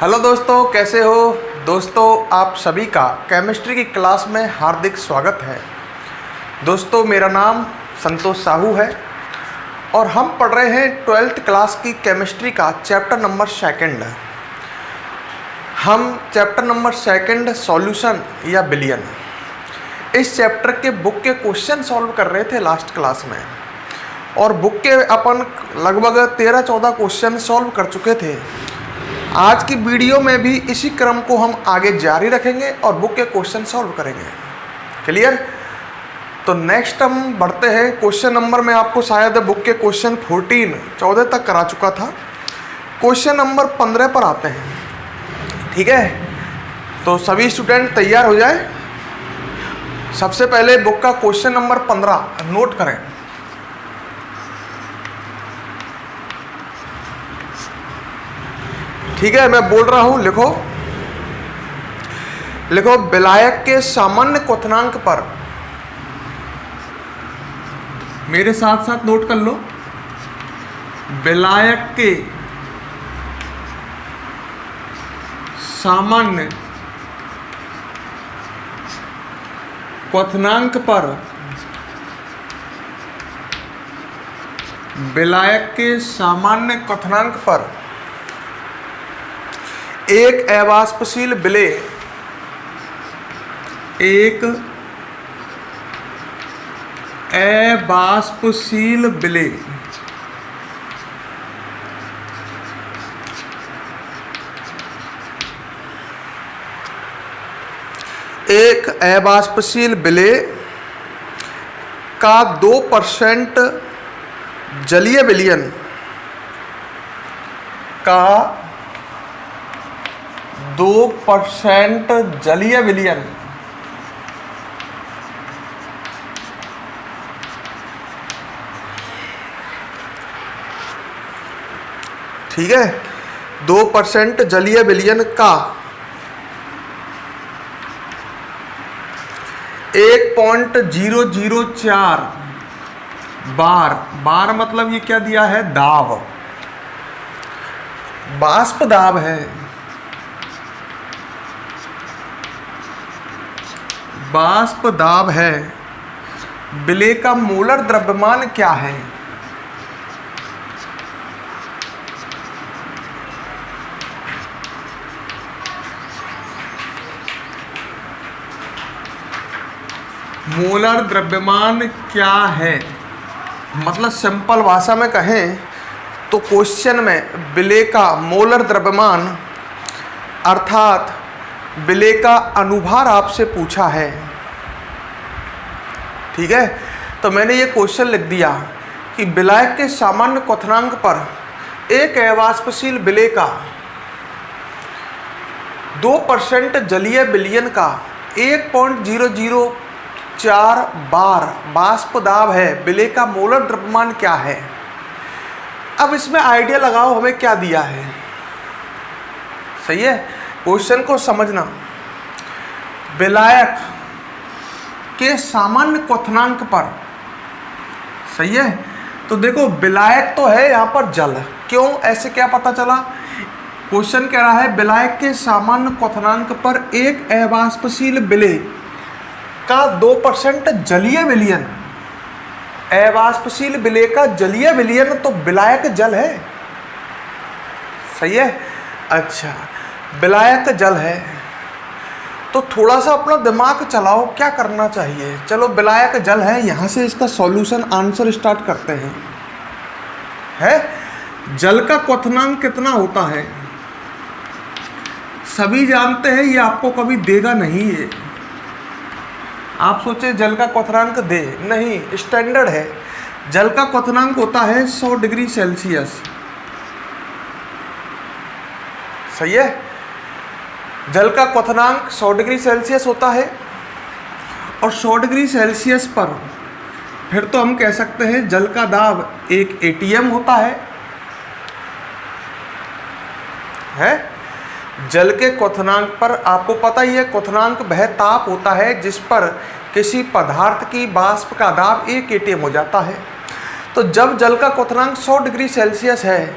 Hello दोस्तों, कैसे हो दोस्तों। आप सभी का केमिस्ट्री की क्लास में हार्दिक स्वागत है। दोस्तों, मेरा नाम संतोष साहू है और हम पढ़ रहे हैं 12th क्लास की केमिस्ट्री का चैप्टर नंबर 2। हम चैप्टर नंबर 2 सॉल्यूशन या विलयन, इस चैप्टर के बुक के क्वेश्चन सॉल्व कर रहे थे लास्ट क्लास में। और बुक के अपन लगभग 13-14 क्वेश्चन सॉल्व कर चुके थे। आज की वीडियो में भी इसी क्रम को हम आगे जारी रखेंगे और बुक के क्वेश्चन सॉल्व करेंगे। क्लियर? तो नेक्स्ट हम बढ़ते हैं क्वेश्चन नंबर में। आपको शायद बुक के क्वेश्चन 14 तक करा चुका था। क्वेश्चन नंबर 15 पर आते हैं। ठीक है, तो सभी स्टूडेंट तैयार हो जाए। सबसे पहले बुक का क्वेश्चन नंबर 15 नोट करें। ठीक है, मैं बोल रहा हूं, लिखो विलायक के सामान्य क्वथनांक पर, मेरे साथ साथ नोट कर लो, विलायक के सामान्य क्वथनांक पर, विलायक के सामान्य क्वथनांक पर एक अवाष्पशील विलेय, एक अवाष्पशील विलेय एक अवाष्पशील विलेय का 2% जलीय विलयन का 2% जलीय विलयन ठीक है, 2% जलीय विलयन का 1.004 बार मतलब ये क्या दिया है, दाब, वाष्प दाब है। वाष्प दाब है। विलेय का मोलर द्रव्यमान क्या है? मोलर द्रव्यमान क्या है मतलब सिंपल भाषा में कहें तो क्वेश्चन में विलेय का मोलर द्रव्यमान अर्थात विलेय का अनुभार आपसे पूछा है। ठीक है, तो मैंने ये क्वेश्चन लिख दिया कि विलायक के सामान्य क्वथनांक पर एक अवाष्पशील विलेय का 2% जलीय विलयन का 1.004 बार वाष्प दाब है। विलेय का मोलर द्रव्यमान क्या है? अब इसमें आइडिया लगाओ हमें क्या दिया है। सही है, क्वेश्चन को समझना। विलायक के सामान्य क्वथनांक पर, सही है, तो देखो विलायक तो है यहाँ पर जल। क्यों, ऐसे क्या पता चला? क्वेश्चन कह रहा है विलायक के सामान्य क्वथनांक पर एक अवाष्पशील विलेय का 2% जलीय विलयन। अवाष्पशील विलेय का जलीय विलयन तो विलायक जल है। सही है, अच्छा विलायक जल है तो थोड़ा सा अपना दिमाग चलाओ, क्या करना चाहिए। चलो विलायक जल है, यहाँ से इसका सॉल्यूशन आंसर स्टार्ट करते हैं। जल का क्वथनांक कितना होता है सभी जानते हैं, ये आपको कभी देगा नहीं है। आप सोचे जल का क्वथनांक दे, नहीं, स्टैंडर्ड है। जल का क्वथनांक होता है 100 डिग्री सेल्सियस। सही है, जल का क्वथनांक 100 डिग्री सेल्सियस होता है। और 100 डिग्री सेल्सियस पर फिर तो हम कह सकते हैं जल का दाब 1 atm होता है। जल के क्वथनांक पर आपको पता ही है, क्वथनांक वह ताप होता है जिस पर किसी पदार्थ की वाष्प का दाब 1 atm हो जाता है। तो जब जल का क्वथनांक 100 डिग्री सेल्सियस है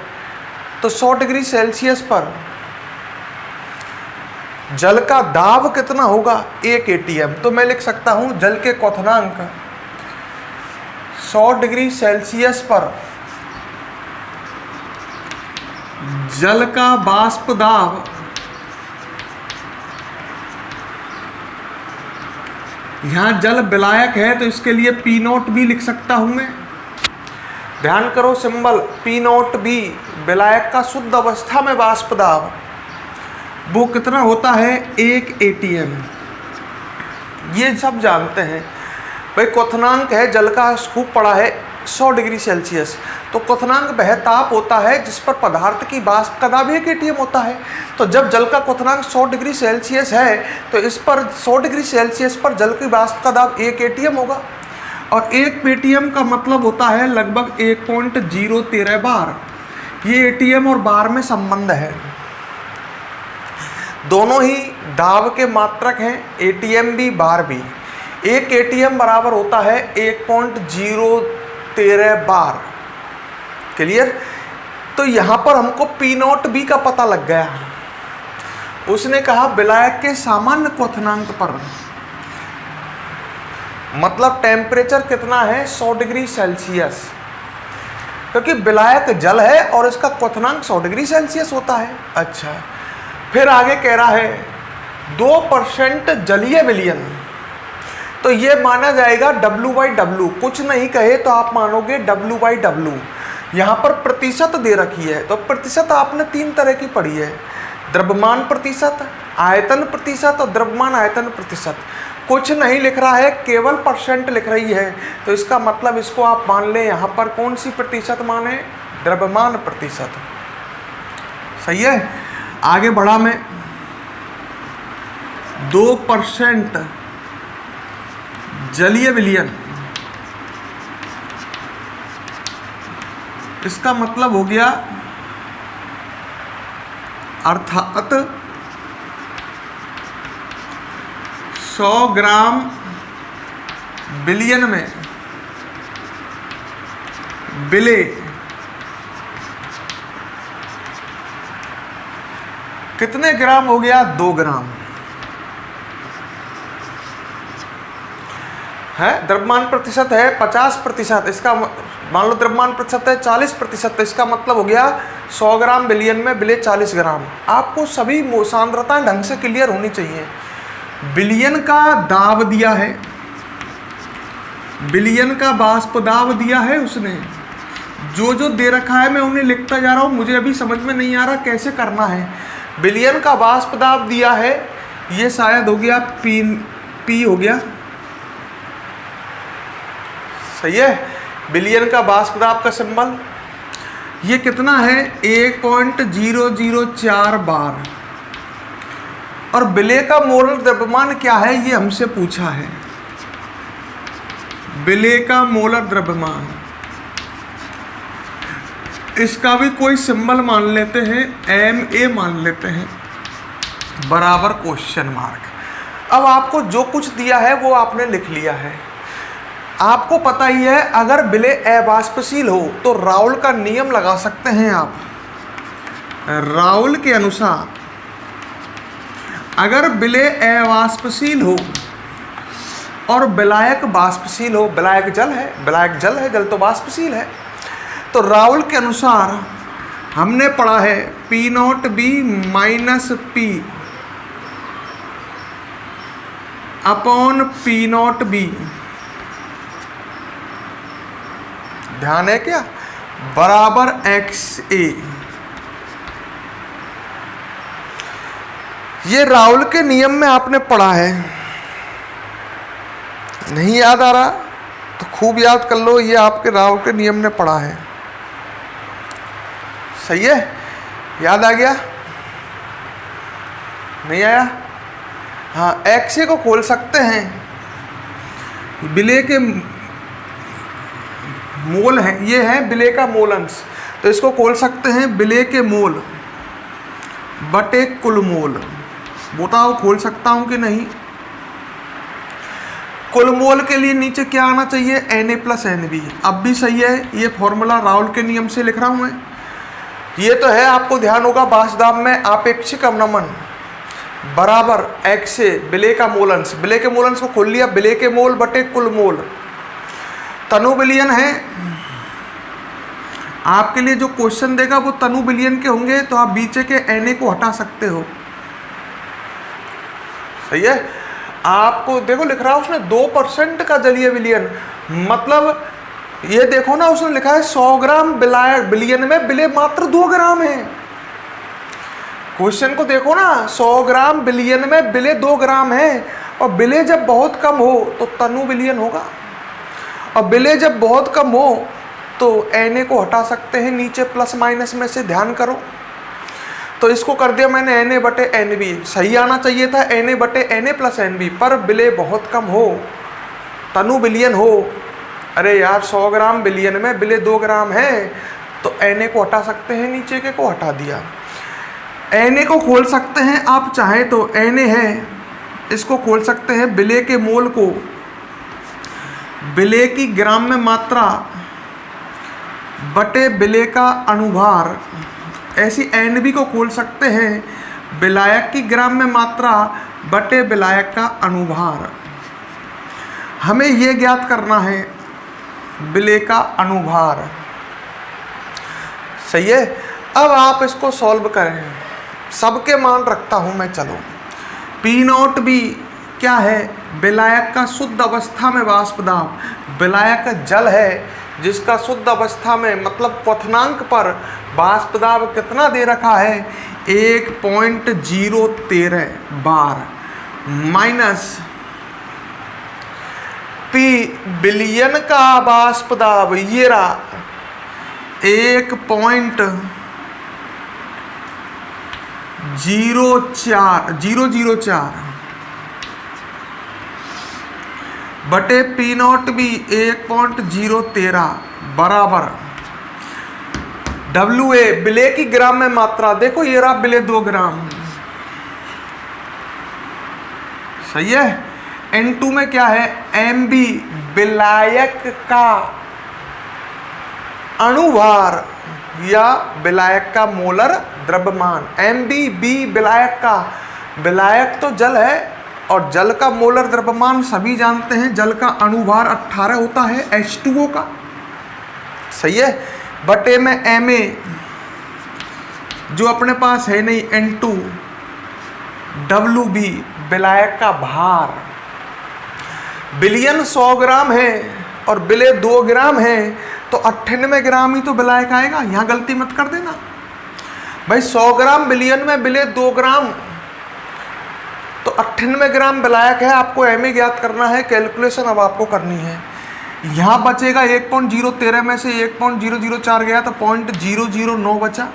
तो 100 डिग्री सेल्सियस पर जल का दाब कितना होगा 1 atm। तो मैं लिख सकता हूं जल के क्वथनांक 100 डिग्री सेल्सियस पर जल का वाष्प दाब यहां जल विलायक है तो इसके लिए P0 भी लिख सकता हूं मैं। ध्यान करो सिंबल P0 भी विलायक का शुद्ध अवस्था में वाष्प दाब वो कितना होता है 1 atm। ये सब जानते हैं भाई। क्वथनांक है जल का खूब पड़ा है 100 डिग्री सेल्सियस, तो क्वथनांक वह ताप होता है जिस पर पदार्थ की वाष्प का दाब 1 atm होता है। तो जब जल का क्वथनांक 100 डिग्री सेल्सियस है तो इस पर 100 डिग्री सेल्सियस पर जल की वाष्प का दाब 1 atm होगा, और 1 atm का मतलब होता है लगभग 1.013 बार। ये atm और बार में संबंध है, दोनों ही दाब के मात्रक हैं, atm भी बार भी। 1 atm बराबर होता है 1.013 बार। क्लियर? तो यहाँ पर हमको P0 भी का पता लग गया। उसने कहा विलायक के सामान्य क्वथनांक पर, मतलब टेम्परेचर कितना है 100 डिग्री सेल्सियस, क्योंकि विलायक जल है और इसका क्वथनांक 100 डिग्री सेल्सियस होता है। अच्छा, फिर आगे कह रहा है 2% जलीय विलयन, तो ये माना जाएगा W/W। कुछ नहीं कहे तो आप मानोगे W/W। यहाँ पर प्रतिशत दे रखी है, तो प्रतिशत आपने 3 तरह की पढ़ी है, द्रव्यमान प्रतिशत, आयतन प्रतिशत और द्रव्यमान आयतन प्रतिशत। कुछ नहीं लिख रहा है, केवल परसेंट लिख रही है, तो इसका मतलब इसको आप मान लें यहाँ पर कौन सी प्रतिशत माने, द्रव्यमान प्रतिशत। सही है? आगे बढ़ा मैं, 2% जलीय विलयन, इसका मतलब हो गया अर्थात 100 ग्राम विलयन में विलेय कितने ग्राम हो गया, 2 ग्राम है। द्रव्यमान प्रतिशत है 50%, इसका मान लो द्रव्यमान प्रतिशत है 40%, इसका मतलब हो गया 100 ग्राम विलयन में विलेय 40 ग्राम। आपको सभी सांद्रताएं ढंग से क्लियर होनी चाहिए। विलयन का दाब दिया है, विलयन का वाष्प दाब दिया है उसने, जो जो दे रखा है मैं उन्हें लिखता जा रहा हूँ, मुझे अभी समझ में नहीं आ रहा कैसे करना है। विलयन का वाष्प दाब दिया है, ये शायद हो गया पी हो गया। सही है? विलयन का वाष्प दाब का सिंबल ये कितना है 1.004 बार, और विलेय का मोलर द्रव्यमान क्या है ये हमसे पूछा है। विलेय का मोलर द्रव्यमान, इसका भी कोई सिंबल मान लेते हैं, MA मान लेते हैं, बराबर क्वेश्चन मार्क। अब आपको जो कुछ दिया है वो आपने लिख लिया है। आपको पता ही है अगर विलेय अवाष्पशील हो तो राउल का नियम लगा सकते हैं आप। राउल के अनुसार अगर विलेय अवाष्पशील हो और विलायक वाष्पशील हो, विलायक जल है, विलायक जल है, जल तो वाष्पशील है, तो राउल के अनुसार हमने पढ़ा है P0B minus P upon P0B, ध्यान है क्या, बराबर XA। ये राउल के नियम में आपने पढ़ा है, नहीं याद आ रहा तो खूब याद कर लो, ये आपके राउल के नियम ने पढ़ा है। सही है? याद आ गया? नहीं आया? हाँ, XA को खोल सकते हैं, विलेय के मोल है, ये है विलेय का मोल अंश, तो इसको खोल सकते हैं विलेय के मोल बटे कुल मोल। बताओ खोल सकता हूं कि नहीं? कुल मोल के लिए नीचे क्या आना चाहिए, Na प्लस Nb। अब भी सही है, ये फॉर्मूला राउल के नियम से लिख रहा हूं मैं। ये तो है, आपको ध्यान होगा वाष्प दाब में आपेक्षिक अवनमन, बराबर x से विलेय का मोल अंश, विलेय के मोल अंश को खोल लिया, विलेय के मोल बटे कुल मोल। तनु विलयन है, आपके लिए जो क्वेश्चन देगा वो तनु विलयन के होंगे, तो आप बीचे के Na को हटा सकते हो। सही है। आपको देखो लिख रहा है उसने 2% का जलीय विलयन, मतलब ये देखो ना, उसने लिखा है 100 ग्राम विलयन में विलेय मात्र 2 ग्राम है। क्वेश्चन को देखो ना, 100 ग्राम विलयन में विलेय 2 ग्राम है, और विलेय जब बहुत कम हो तो तनु विलयन होगा, और विलेय जब बहुत कम हो तो Na को हटा सकते हैं नीचे प्लस माइनस में से, ध्यान करो। तो इसको कर दिया मैंने Na बटे Nb, सही आना चाहिए था Na बटे Na प्लस Nb, पर विलेय बहुत कम हो, तनु विलयन हो। अरे यार 100 ग्राम विलयन में विलेय 2 ग्राम है, तो Na को हटा सकते हैं, नीचे के को हटा दिया। Na को खोल सकते हैं आप चाहे तो, Na है, इसको खोल सकते हैं विलेय के मोल को, विलेय की ग्राम में मात्रा बटे विलेय का अनुभार। ऐसी Nb को खोल सकते हैं विलायक की ग्राम में मात्रा बटे विलायक का अनुभार। हमें यह ज्ञात करना है विलेय का अनुभार। सही है। अब आप इसको सॉल्व करें, सबके मान रखता हूं मैं, चलो। P0B क्या है? विलायक का शुद्ध अवस्था में वाष्प दाब। विलायक जल है जिसका शुद्ध अवस्था में मतलब क्वथनांक पर वाष्प दाब कितना दे रखा है? 1.013 बार, माइनस P विलयन का वाष्प दाब, ये रहा 1.004 बटे P0B 1.013 बराबर WA विलेय की ग्राम में मात्रा। देखो ये रहा विलेय 2 ग्राम, सही है। N2 में क्या है? MB विलायक का अणुभार या विलायक का मोलर द्रव्यमान। MB विलायक का, विलायक तो जल है और जल का मोलर द्रव्यमान सभी जानते हैं, जल का अणुभार 18 होता है H2O का, सही है। बटे में Ma जो अपने पास है नहीं, N2 WB विलायक का भार। विलयन 100 ग्राम है और विलेय 2 ग्राम है, तो 98 ग्राम ही तो विलायक आएगा। यहाँ गलती मत कर देना भाई, 100 ग्राम विलयन में विलेय 2 ग्राम, तो 98 ग्राम विलायक है। आपको Ma ज्ञात करना है, कैलकुलेशन अब आपको करनी है। यहाँ बचेगा 1.013 में से 1.004 गया तो 0.009 बचा,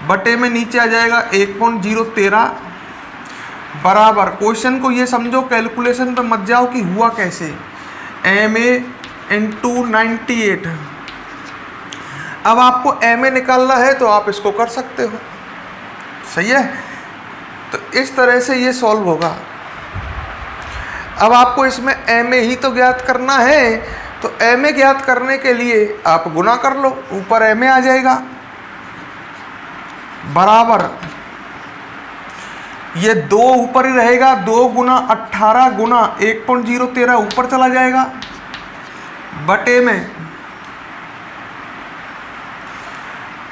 बटे में नीचे आ जाएगा 1.013 बराबर। क्वेश्चन को ये समझो, कैलकुलेशन पे मत जाओ कि हुआ कैसे। Ma into 98। अब आपको Ma निकालना है तो आप इसको कर सकते हो, सही है। तो इस तरह से ये सॉल्व होगा। अब आपको इसमें Ma ही तो ज्ञात करना है, तो Ma ज्ञात करने के लिए आप गुना कर लो, ऊपर Ma आ जाएगा बराबर, ये 2 ऊपर ही रहेगा, 2 गुना 18 गुना 1.013 ऊपर चला जाएगा, बटे में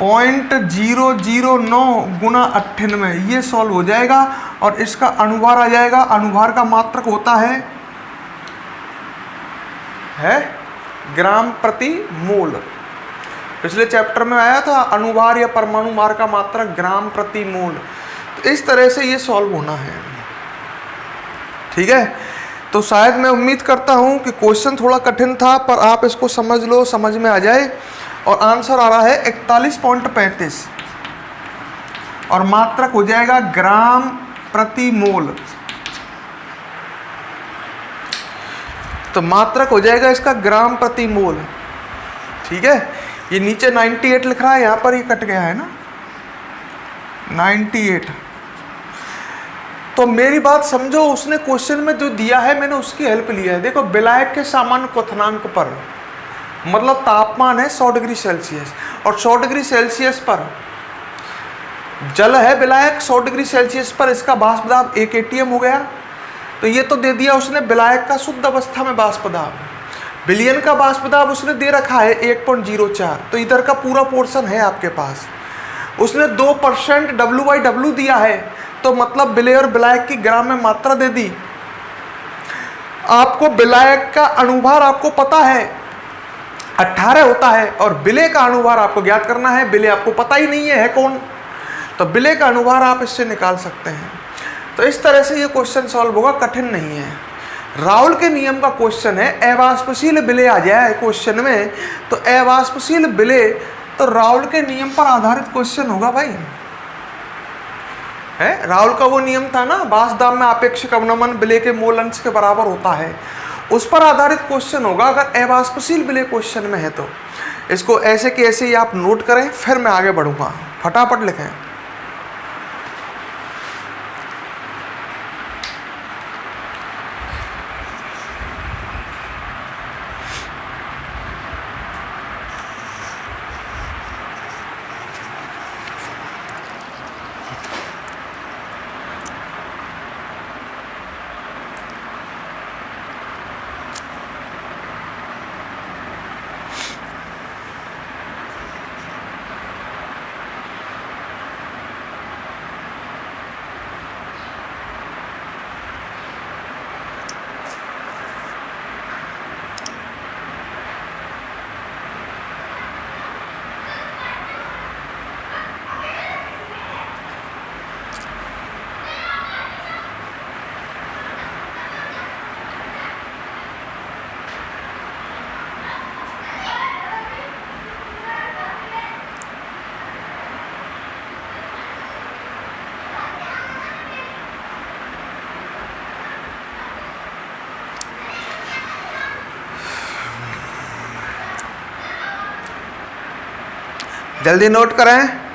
0.009 गुना 98, ये सॉल्व हो जाएगा। और इसका अनुभार आ जाएगा, अनुभार का मात्रक होता है ग्राम प्रति मोल। पिछले चैप्टर में आया था अनुभार या परमाणु भार का मात्रक ग्राम प्रति मोल। तो इस तरह से ये सॉल्व होना है, ठीक है। तो शायद मैं उम्मीद करता हूँ कि क्वेश्चन थोड़ा कठिन था, पर आप इसको समझ लो, समझ में आ जाए। और आंसर आ रहा है 41.35 और मात्रक हो जाएगा ग्राम प्रति मोल। तो मात्रक हो जाएगा इसका ग्राम प्रति मोल, ठीक है। ये नीचे 98 लिख रहा है, यहाँ पर ये कट गया है ना 98। तो मेरी बात समझो, उसने क्वेश्चन में जो दिया है मैंने उसकी हेल्प लिया है। देखो विलायक के सामान्य क्वथनांक पर मतलब तापमान है 100 डिग्री सेल्सियस, और 100 डिग्री सेल्सियस पर जल है विलायक 100 डिग्री सेल्सियस पर, इसका वाष्प दाब 1 atm हो गया। तो ये तो दे दिया उसने विलायक का शुद्ध अवस्था में वाष्प दाब। विलयन का वाष्प दाब उसने दे रखा है 1.04, तो इधर का पूरा पोर्शन है आपके पास। उसने 2% W/W दिया है, तो मतलब विलेय और विलायक की ग्राम में मात्रा दे दी। आपको विलायक का अणुभार आपको पता है 18 होता है, और विलेय का अणुभार आपको ज्ञात करना है। विलेय आपको पता ही नहीं है कौन, तो विलेय का अणुभार आप इससे निकाल सकते हैं। तो इस तरह से ये क्वेश्चन सॉल्व होगा, कठिन नहीं है। राउल के नियम का क्वेश्चन है, अवाष्पशील विलेय आ जाए क्वेश्चन में, तो अवाष्पशील विलेय तो राउल के नियम पर आधारित क्वेश्चन होगा भाई। है राउल का वो नियम था ना, वाष्प दाब में आपेक्षिक अवनमन विलेय के मोल अंश के बराबर होता है, उस पर आधारित क्वेश्चन होगा अगर अवाष्पशील विलेय क्वेश्चन में है तो। इसको ऐसे के ऐसे ही आप नोट करें, फिर मैं आगे बढ़ूंगा। फटाफट लिखें। जल्दी नोट करें।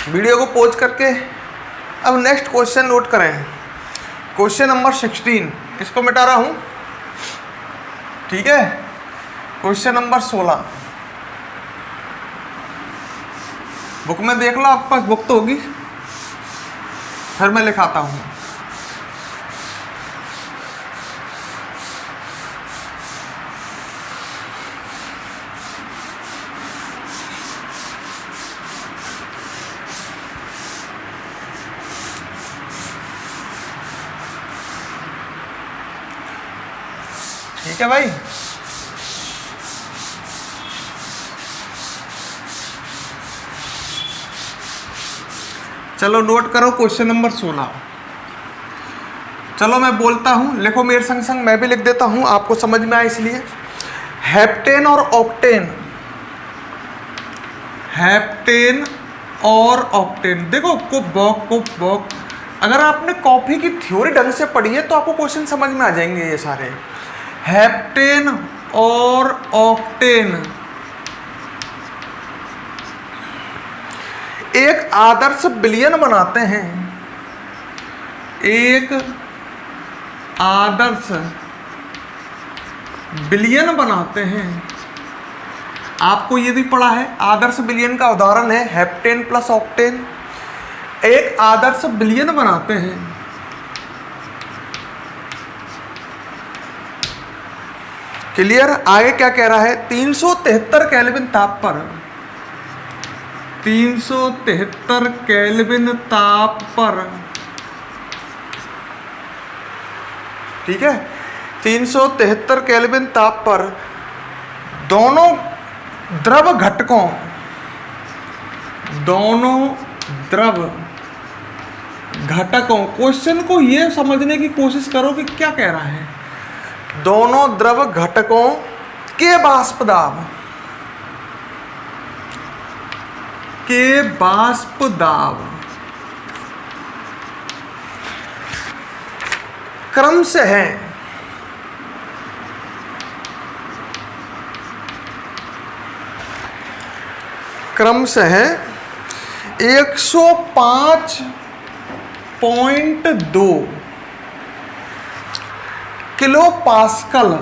वीडियो को पॉज करके अब नेक्स्ट क्वेश्चन नोट करें। क्वेश्चन नंबर 16, इसको मिटा रहा हूँ, ठीक है। क्वेश्चन नंबर 16 बुक में देख लो, आपके पास बुक तो होगी, फिर मैं लिखाता हूँ। ठीक है भाई, चलो नोट करो क्वेश्चन नंबर 16। चलो मैं बोलता हूं, लिखो मेरे संग संग, मैं भी लिख देता हूं, आपको समझ में आए इसलिए। हेप्टेन और ऑक्टेन, हेप्टेन और ऑक्टेन, देखो कुप अगर आपने कॉफी की थ्योरी ढंग से पढ़ी है तो आपको क्वेश्चन समझ में आ जाएंगे ये सारे। हेप्टेन और ऑक्टेन एक आदर्श विलयन बनाते हैं, एक आदर्श विलयन बनाते हैं। आपको ये भी पढ़ा है, आदर्श विलयन का उदाहरण है हेप्टेन प्लस ऑक्टेन। एक आदर्श विलयन बनाते हैं, क्लियर। आगे क्या कह रहा है, 373 केल्विन ताप पर, 373 केल्विन ताप पर, ठीक है, 373 केल्विन ताप पर दोनों द्रव घटकों द्रव घटकों, क्वेश्चन को ये समझने की कोशिश करो कि क्या कह रहा है। दोनों द्रव घटकों के वाष्प दाब, के वाष्प दाब क्रम से है, क्रम से है 105.2 किलो पास्कल।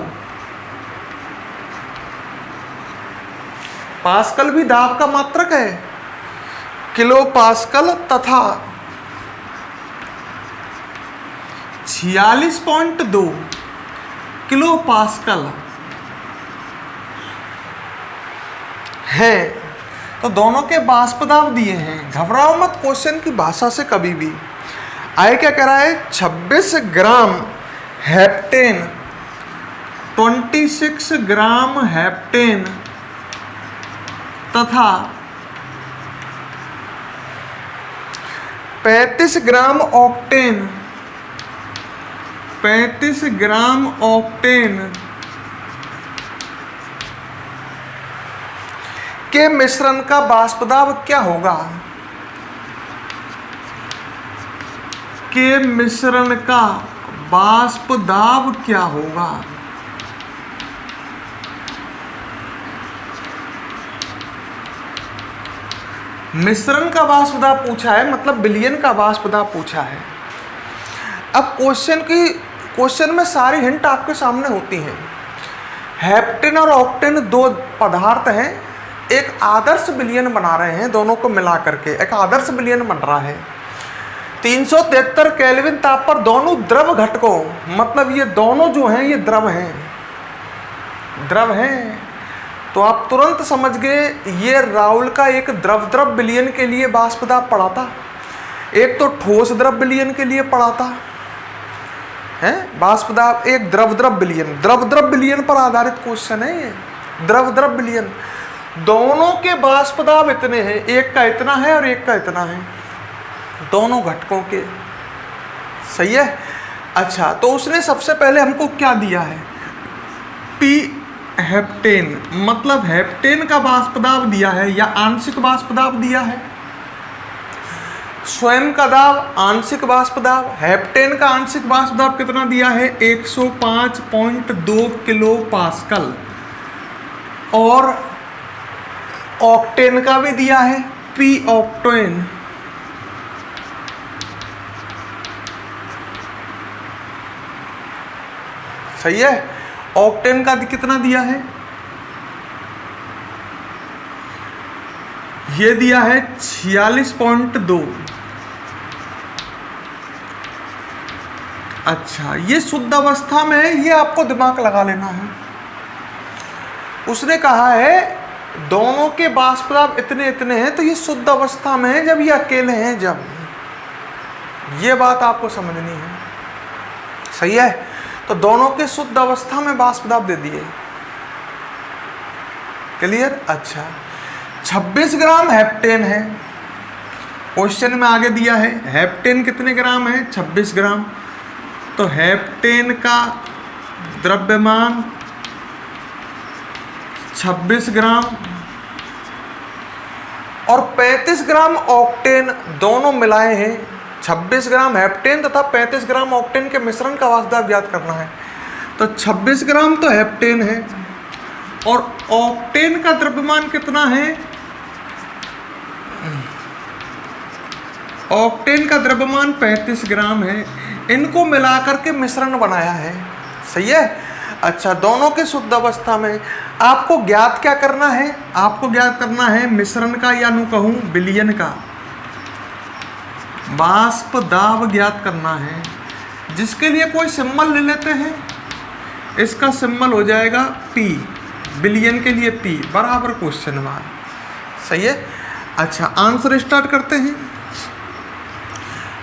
पास्कल भी दाब का मात्रक है, किलो पास्कल, तथा 46.2 किलो पास्कल है। तो दोनों के वाष्प दाब दिए हैं। घबराओ मत क्वेश्चन की भाषा से कभी भी। आए क्या कह रहा है, 26 ग्राम हेप्टेन, 26 ग्राम हेप्टेन तथा 35 ग्राम ऑक्टेन, 35 ग्राम ऑक्टेन के मिश्रण का वाष्प दाब क्या होगा, के मिश्रण का वाष्प दाब क्या होगा। मिश्रण का वाष्प दाब पूछा है, मतलब विलयन का वाष्प दाब पूछा है। अब क्वेश्चन में सारी हिंट आपके सामने होती हैं। हेप्टेन और ऑक्टेन दो पदार्थ हैं, एक आदर्श विलयन बना रहे हैं, दोनों को मिला करके एक आदर्श विलयन बन रहा है। 373 केल्विन ताप पर दोनों द्रव घटकों, मतलब ये दोनों जो हैं ये द्रव हैं, द्रव हैं। तो आप तुरंत समझ गए, ये राहुल का एक द्रव द्रव विलयन के लिए वाष्प दाब पढ़ा था, एक तो ठोस द्रव विलयन के लिए पढ़ा था, है वाष्प दाब। एक द्रव द्रव विलयन, द्रव द्रव विलयन पर आधारित क्वेश्चन है ये, द्रव द्रव विलयन। दोनों के वाष्प दाब इतने हैं, एक का इतना है और एक का इतना है, दोनों घटकों के। सही है। अच्छा, तो उसने सबसे पहले हमको क्या दिया है, पी हेप्टेन, मतलब हेप्टेन का वाष्प दाब दिया है या आंशिक वाष्प दाब दिया है। स्वयं का दाब, आंशिक वाष्प दाब, हेप्टेन का आंशिक वाष्प दाब कितना दिया है, 105.2 किलो पास्कल, और ऑक्टेन का भी दिया है, पी ऑक्टेन, सही है। ऑक्टेन का कितना दिया है, ये दिया है 46.2। अच्छा, ये शुद्ध अवस्था में है, ये आपको दिमाग लगा लेना है। उसने कहा है दोनों के वाष्प दाब इतने इतने हैं, तो ये शुद्ध अवस्था में है जब ये अकेले हैं, जब ये बात आपको समझनी है। सही है। तो दोनों के शुद्ध अवस्था में वाष्प दाब दे दिए, क्लियर। अच्छा, 26 ग्राम हेप्टेन है, क्वेश्चन में आगे दिया है हेप्टेन कितने ग्राम है, 26 ग्राम। तो हेप्टेन का द्रव्यमान 26 ग्राम और 35 ग्राम ऑक्टेन दोनों मिलाए हैं। 26 ग्राम हेप्टेन तथा 35 ग्राम ऑक्टेन के मिश्रण का वाष्प दाब ज्ञात करना है। तो 26 ग्राम तो हेप्टेन है और ऑक्टेन का द्रव्यमान कितना है, ऑक्टेन का द्रव्यमान 35 ग्राम है। इनको मिलाकर के मिश्रण बनाया है। सही है। अच्छा, दोनों के शुद्ध अवस्था में आपको ज्ञात क्या करना है, आपको ज्ञात करना है मिश्रण का या नु कहूं विलयन का वाष्प दाब ज्ञात करना है, जिसके लिए कोई सिंबल ले लेते हैं। इसका सिंबल हो जाएगा P, विलयन के लिए P बराबर क्वेश्चन मार्क। सही है। अच्छा, आंसर स्टार्ट करते हैं।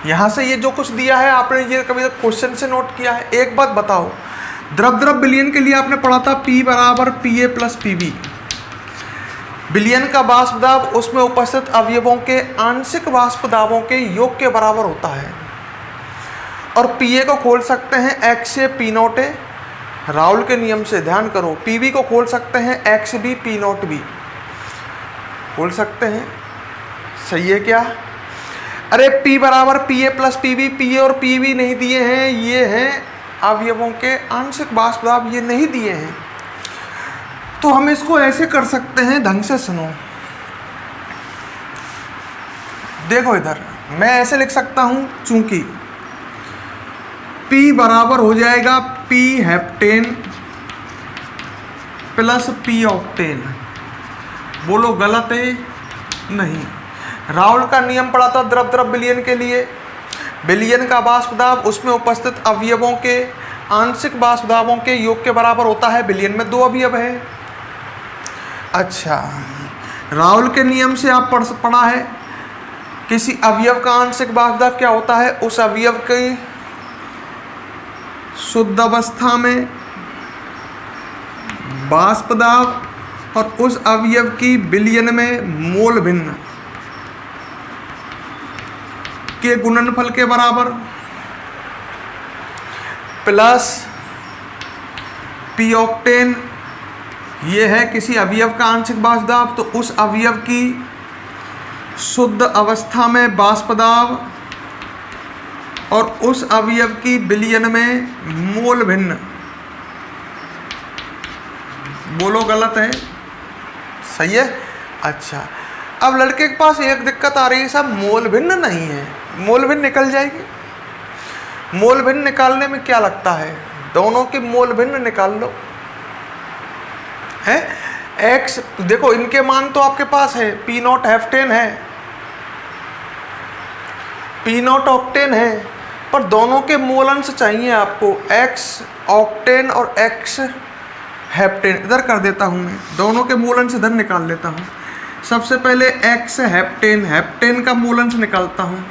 यहाँ से ये जो कुछ दिया है आपने ये कभी तक क्वेश्चन से नोट किया है। एक बात बताओ, द्रव द्रव विलयन के लिए आपने पढ़ा था P बराबर PA प्लस PB। विलयन का वाष्प दाब उसमें उपस्थित अवयवों के आंशिक वाष्प दाबों के योग के बराबर होता है। और पीए को खोल सकते हैं x A P not a, Raul के नियम से, ध्यान करो। पीवी को खोल सकते हैं X B P not B, खोल सकते हैं। सही है क्या? अरे P बराबर P A plus P B, P A और पी बी नहीं दिए हैं, ये हैं अवयवों के आंशिक वाष्प दाब, ये नहीं दिए हैं। तो हम इसको ऐसे कर सकते हैं, ढंग से सुनो। देखो इधर मैं ऐसे लिख सकता हूं, चूंकि P बराबर हो जाएगा P heptane plus P octane. बोलो गलत है? नहीं। राउल का नियम पढ़ा था द्रव द्रव विलयन के लिए। विलयन का वाष्प दाब उसमें उपस्थित अवयवों के आंशिक वाष्प दाबों के योग के बराबर होता है। विलयन में 2 अवयव है। अच्छा, राउल के नियम से आप पढ़ा है, किसी अवयव का आंशिक वाष्प दाब क्या होता है? उस अवयव की शुद्ध अवस्था में वाष्प दाब और उस अवयव की विलयन में मोल भिन्न के गुणनफल के बराबर, प्लस पी ऑक्टेन, ये है किसी अवयव का आंशिक वाष्प दाब, तो उस अवयव की शुद्ध अवस्था में वाष्प दाब और उस अवयव की विलयन में मोल भिन्न। बोलो गलत है? सही है। अच्छा, अब लड़के के पास एक दिक्कत आ रही है, साहब मोल भिन्न नहीं है। मोल भिन्न निकल जाएगी। मोल भिन्न निकालने में क्या लगता है? दोनों की मोल भिन्न निकाल लो। है एक्स, देखो इनके मान तो आपके पास है, पी नॉट हेप्टेन है, पी नॉट ऑक्टेन है, पर दोनों के मोल अंश चाहिए आपको, एक्स ऑक्टेन और एक्स हेप्टेन। इधर कर देता हूँ मैं, दोनों के मोल अंश इधर निकाल लेता हूँ। सबसे पहले एक्स हेप्टेन, हेप्टेन का मोल अंश निकालता हूँ।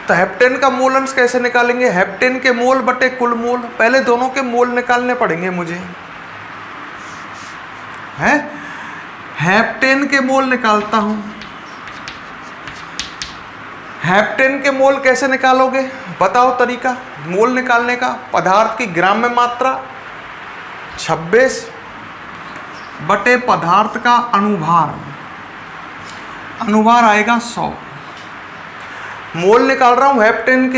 तो हेप्टेन का मोल अंश कैसे निकालेंगे? हेप्टेन के मोल बटे कुल मोल। पहले दोनों के मोल निकालने पड़ेंगे मुझे। है हेप्टेन के मोल निकालता हूँ। हेप्टेन के मोल कैसे निकालोगे? बताओ तरीका मोल निकालने का। पदार्थ की ग्राम में मात्रा 26 बटे पदार्थ का अनुभार, अनुभार आएगा 100। मोल निकाल रहा हूँ हेप्टेन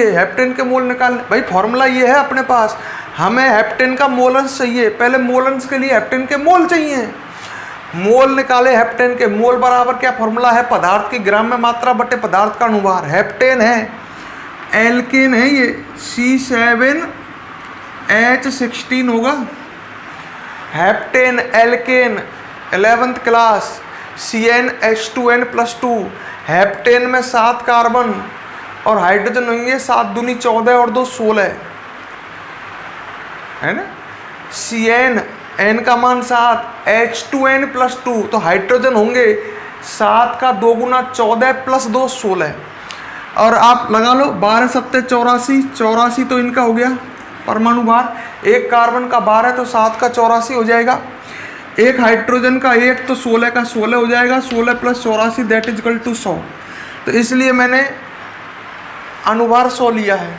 के मोल निकालने। भाई फॉर्मूला ये है अपने पास, हमें हेप्टेन का मोल अंश चाहिए। पहले मोल अंश के लिए हेप्टेन के मोल चाहिए। मोल निकाले हेप्टेन के। मोल बराबर क्या फॉर्मूला है? पदार्थ की ग्राम में मात्रा बटे पदार्थ का अनुभार। हेप्टेन है, एल्केन है, ये C7H16 होगा। Heptane alkene 11th class, CnH2n+2। Heptane में 7 कार्बन और हाइड्रोजन होंगे 7 दूनी 14 और 2 16, है ना। Cn, n का मान 7, H2n+2, तो हाइड्रोजन होंगे 7 का 2 गुना 14 प्लस 2 16। और आप लगा लो 12 7 84, 84 तो इनका हो गया परमाणु भार। एक कार्बन का 12 तो 7 का 84 हो जाएगा। एक हाइड्रोजन का 1 तो 16 का 16 हो जाएगा। 16 plus 84 that is equal to 100। तो इसलिए मैंने अनुभार 100 लिया है।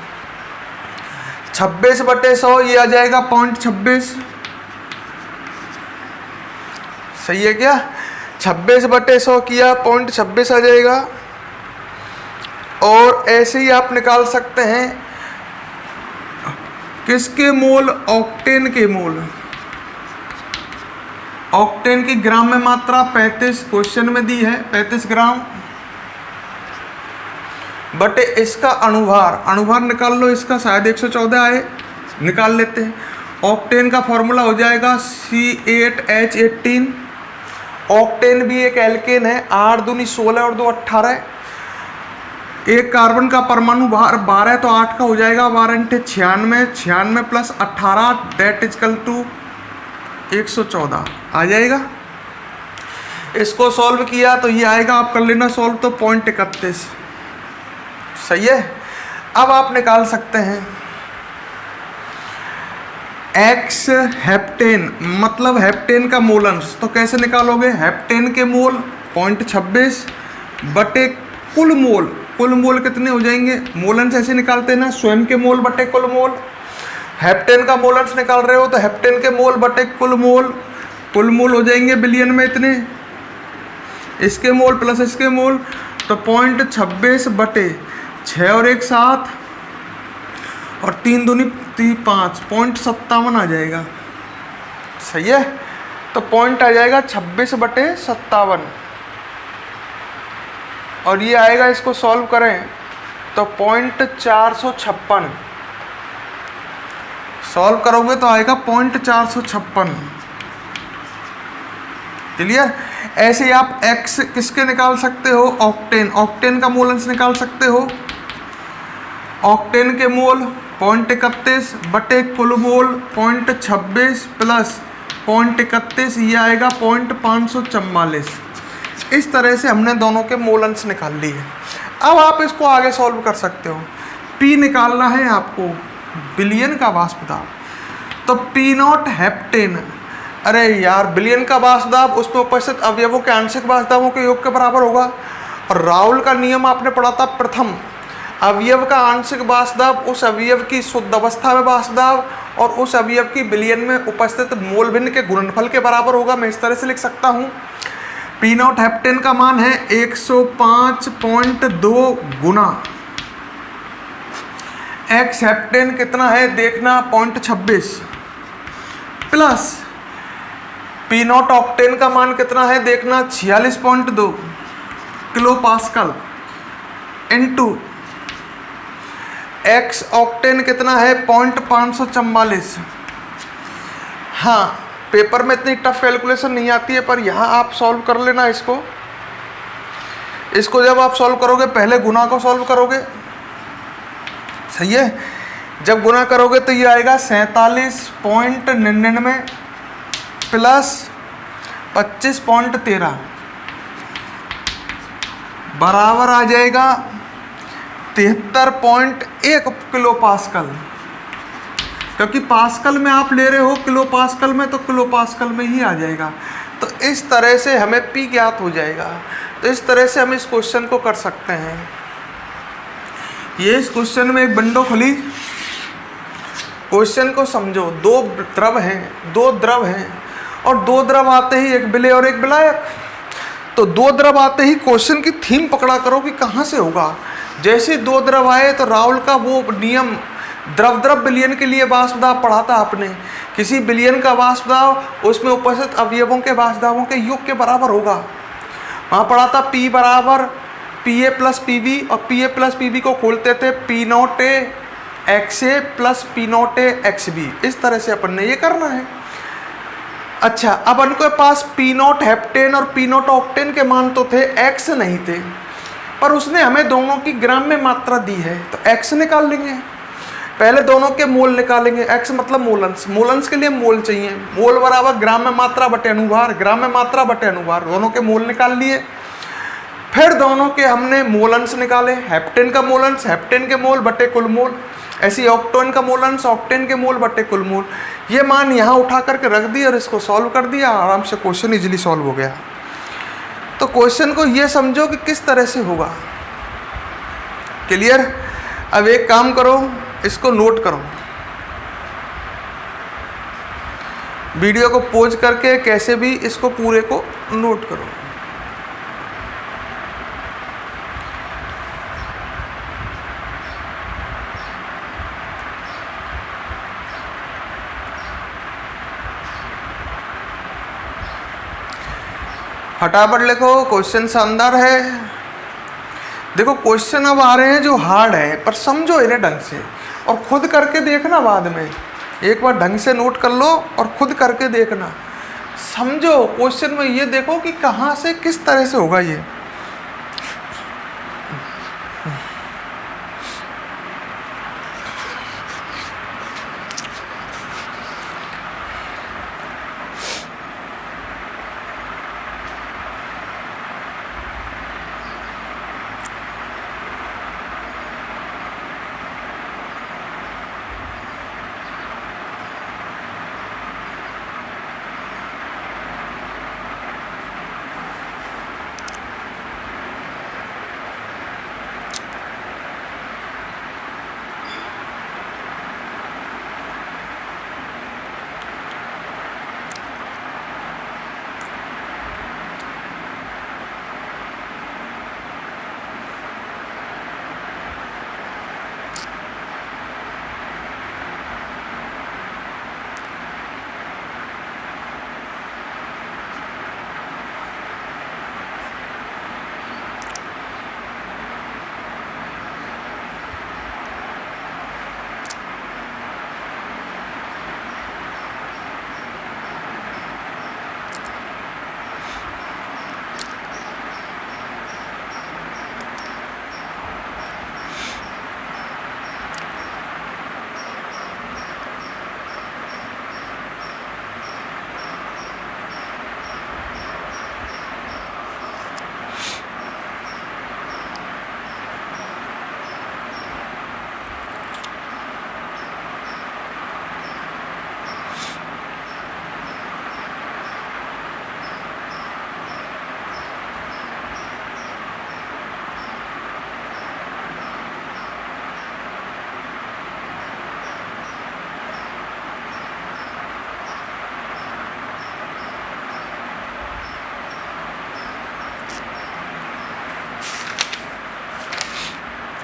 26 बटे 100 ये आ जाएगा 0.26। सही है क्या? 26 बटे 100 किया 0.26 आ जाएगा। और ऐसे ही आप निकाल सकते हैं किसके मोल? ऑक्टेन के मोल। ऑक्टेन की ग्राम में मात्रा 35 क्वेश्चन में दी है, 35 ग्राम बटे इसका अनुभार। अनुभार निकाल लो इसका, शायद 114 आए, निकाल लेते हैं। ऑक्टेन का फॉर्मूला हो जाएगा C8H18। ऑक्टेन भी एक एल्केन है, 8 दूनी 16 और 2 18। एक कार्बन का परमाणु भार 12 तो 8 का हो जाएगा, 12 × 96, 96 plus 18 that is equal to 114 आ जाएगा। इसको सॉल्व किया तो ये आएगा, आप कर लेना सॉल्व, तो 0.31। सही है। अब आप निकाल सकते हैं एक्स हेप्टेन, मतलब हेप्टेन का मोल अंश, तो कैसे निकालोगे? हेप्टेन के मोल 0.26 बटे कुल मोल, कुल मोल कितने हो जाएंगे? मोल अंश ऐसे निकालते हैं ना, स्वयं के मोल बटे कुल मोल। हेप्टेन का मोल अंश निकाल रहे हो तो हेप्टेन के मोल बटे कुल मोल, कुल मोल हो जाएंगे बिलियन में इतने, इसके मोल प्लस इसके मोल, तो 0.26 बटे 6 और 1 7 और 3 दूनी 5, 0.57 आ जाएगा। सही है, तो पॉइंट आ जाएगा 26 बटे 57 और ये आएगा, इसको सॉल्व करें तो 0.456, सॉल्व करोगे तो आएगा 0.456। क्लियर? ऐसे ही आप x किसके निकाल सकते हो? ऑक्टेन, ऑक्टेन का मोल अंश निकाल सकते हो। ऑक्टेन के मोल 0.31 बटे कुल मोल 0.26 प्लस 0.31, ये आएगा 0.544। इस तरह से हमने दोनों के मोल अंश निकाल लिए। अब आप इसको आगे सॉल्व कर सकते हो। P निकालना है आपको, बिलियन का वाष्प दाब, तो P0 हेप्टेन, अरे यार बिलियन का वाष्प दाब उसमें उपस्थित अवयवों के आंशिक वाष्प दाबों के योग के बराबर होगा। और राउल का नियम आपने पढ़ा था, प्रथम अवयव का आंशिक वाष्प दाब उस अवयव की शुद्ध अवस्था में वाष्प दाब और उस अवयव की विलयन में उपस्थित मोल भिन्न के गुणनफल के बराबर होगा। मैं इस तरह से लिख सकता हूँ, P0 हेप्टेन का मान है 105.2 गुना एक्स हेप्टेन कितना है देखना 0.26 प्लस P0 ऑक्टेन का मान कितना है देखना 46.2 kilo pascal into x octane कितना है 0.544। हाँ, पेपर में इतनी टफ कैलकुलेशन नहीं आती है, पर यहाँ आप सॉल्व कर लेना इसको जब आप सॉल्व करोगे पहले गुना को सॉल्व करोगे, सही है। जब गुना करोगे तो ये आएगा 47.99 प्लस 25.13 बराबर आ जाएगा 73.1 किलो पास्कल। क्योंकि पास्कल में आप ले रहे हो किलो पास्कल में, तो किलो पास्कल में ही आ जाएगा। तो इस तरह से हमें P ज्ञात हो जाएगा। तो इस तरह से हम इस क्वेश्चन को कर सकते हैं। ये इस क्वेश्चन में एक विंडो खुली, क्वेश्चन को समझो। दो द्रव हैं और दो द्रव आते ही एक विलेय और एक विलायक। तो दो द्रव आते ही क्वेश्चन की थीम पकड़ा करो कि कहाँ से होगा। जैसे दो द्रव आए तो राउल का वो नियम, द्रव द्रव विलयन के लिए वाष्प दाब पढ़ा था आपने। किसी विलयन का वाष्प दाब उसमें उपस्थित अवयवों के वाष्प दाबों के योग के बराबर होगा। वहाँ पढ़ा था P बराबर PA प्लस PB और PA प्लस PB को खोलते थे P0A XA plus P0A XB। इस तरह से अपन ने ये करना है। अच्छा, अब उनके पास P0 हेप्टेन और P0 ऑक्टेन के मान तो थे, X नहीं थे, पर उसने हमें दोनों की ग्राम में मात्रा दी है, तो X निकाल लेंगे। पहले दोनों के मोल निकालेंगे। X मतलब मोलंश, मोलंश के लिए मोल चाहिए। मोल बराबर ग्राम में मात्रा बटे अनुभार, ग्राम में मात्रा बटे अनुभार, दोनों के मोल निकाल लिए। फिर दोनों के हमने मोलंश निकाले। हेप्टेन का मोलंश हेप्टेन के मोल बटे कुल मोल, ऐसी ऑक्टेन का मोलंश ऑक्टेन के मोल बटे कुल मोल। ये मान यहाँ उठा करके रख दिया और इसको सॉल्व कर दिया, आराम से क्वेश्चन इजीली सॉल्व हो गया। तो क्वेश्चन को ये समझो कि किस तरह से होगा। क्लियर? अब एक काम करो, इसको नोट करो, वीडियो को पॉज करके कैसे भी इसको पूरे को नोट करो। फटाफट लिखो, क्वेश्चन शानदार है। देखो क्वेश्चन अब आ रहे हैं जो हार्ड है, पर समझो इन्हें ढंग से और खुद करके देखना। बाद में एक बार ढंग से नोट कर लो और खुद करके देखना, समझो क्वेश्चन में। ये देखो कि कहाँ से किस तरह से होगा ये।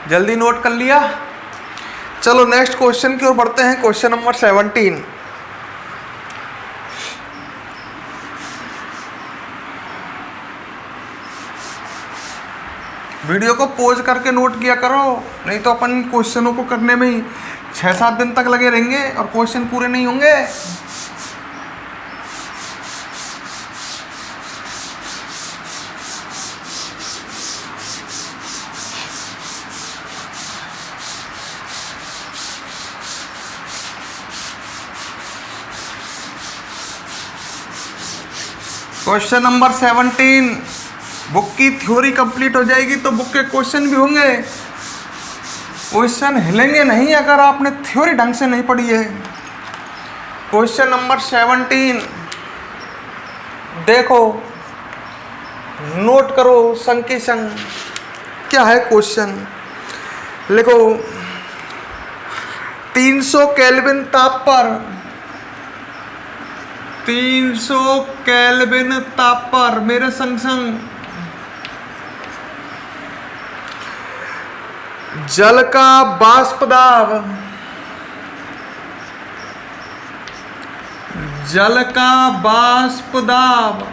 जल्दी नोट कर लिया। चलो नेक्स्ट क्वेश्चन की ओर बढ़ते हैं। Question number 17। वीडियो को पॉज करके नोट किया करो, नहीं तो अपन क्वेश्चनों को करने में ही 6-7 दिन तक लगे रहेंगे और क्वेश्चन पूरे नहीं होंगे। Question number 17। बुक की थ्योरी कंप्लीट हो जाएगी तो बुक के क्वेश्चन भी होंगे। क्वेश्चन हिलेंगे नहीं अगर आपने थ्योरी ढंग से नहीं पढ़ी है। क्वेश्चन नंबर 17 देखो, नोट करो संग के संग। क्या है क्वेश्चन? लिखो 300 केल्विन ताप पर 300 केल्विन ताप पर मेरे संग संग जल का वाष्प दाब, जल का वाष्प दाब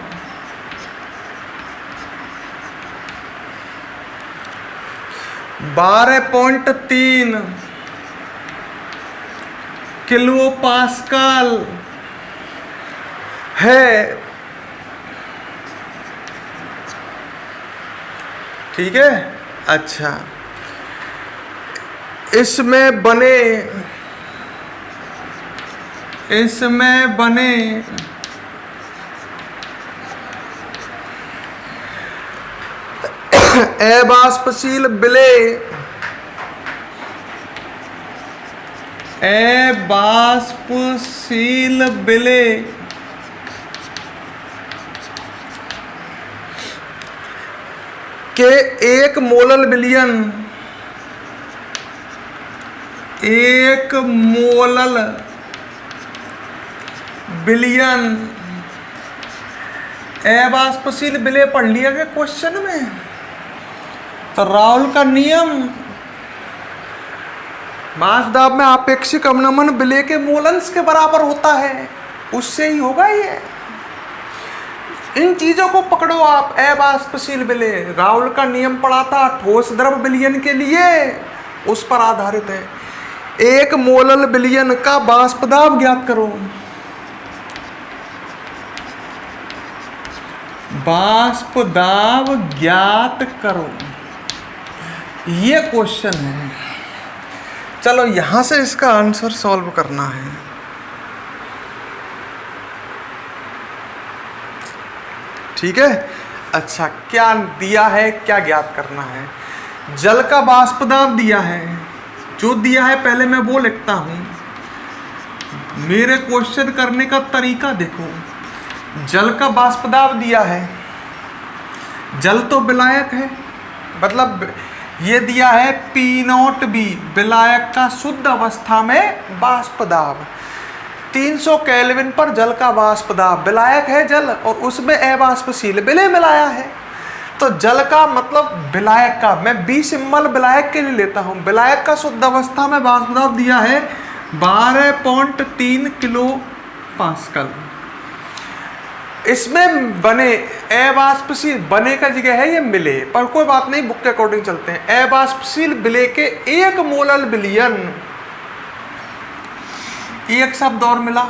12.3 किलो पास्कल है। ठीक है। अच्छा, इसमें बने अवाष्पशील विलेय के 1 मोलल बिलियन अवाष्पशील विलेय पढ़ लिया गया क्वेश्चन में। तो राउल का नियम, वाष्प दाब में आपेक्षिक अवनमन विलेय के मोलंश के बराबर होता है, उससे ही होगा ये। इन चीजों को पकड़ो आप। अवाष्पशील विलेय, राउल का नियम पढ़ा था ठोस द्रव विलयन के लिए, उस पर आधारित है। 1 मोलल विलयन का वाष्प दाब ज्ञात करो। वाष्प दाब ज्ञात करो, ये क्वेश्चन है। चलो यहां से इसका आंसर सॉल्व करना है। ठीक है। अच्छा, क्या दिया है, क्या ज्ञात करना है? जल का वाष्प दाब दिया है। जो दिया है पहले मैं वो लिखता हूं। मेरे क्वेश्चन करने का तरीका देखो। जल का वाष्प दाब दिया है, जल तो विलायक है, मतलब ये दिया है P0B, विलायक का शुद्ध अवस्था में वाष्प दाब। 300 केल्विन पर जल का वाष्प दाब, विलायक है जल और उसमें अवाष्पशील विलेय मिलाया है। तो जल का मतलब विलायक का, मैं B सिंबल विलायक के लिए लेता हूं। विलायक का शुद्ध अवस्था में वाष्प दाब दिया है 12.3 किलो पास्कल। इसमें बने अवाष्पशील, बने का जगह है ये मिले, पर कोई बात नहीं, बुक के अकॉर्डिंग चलते हैं। अवाष्पशील विलेय के 1 मोलल विलयन, एक शब्द और मिला,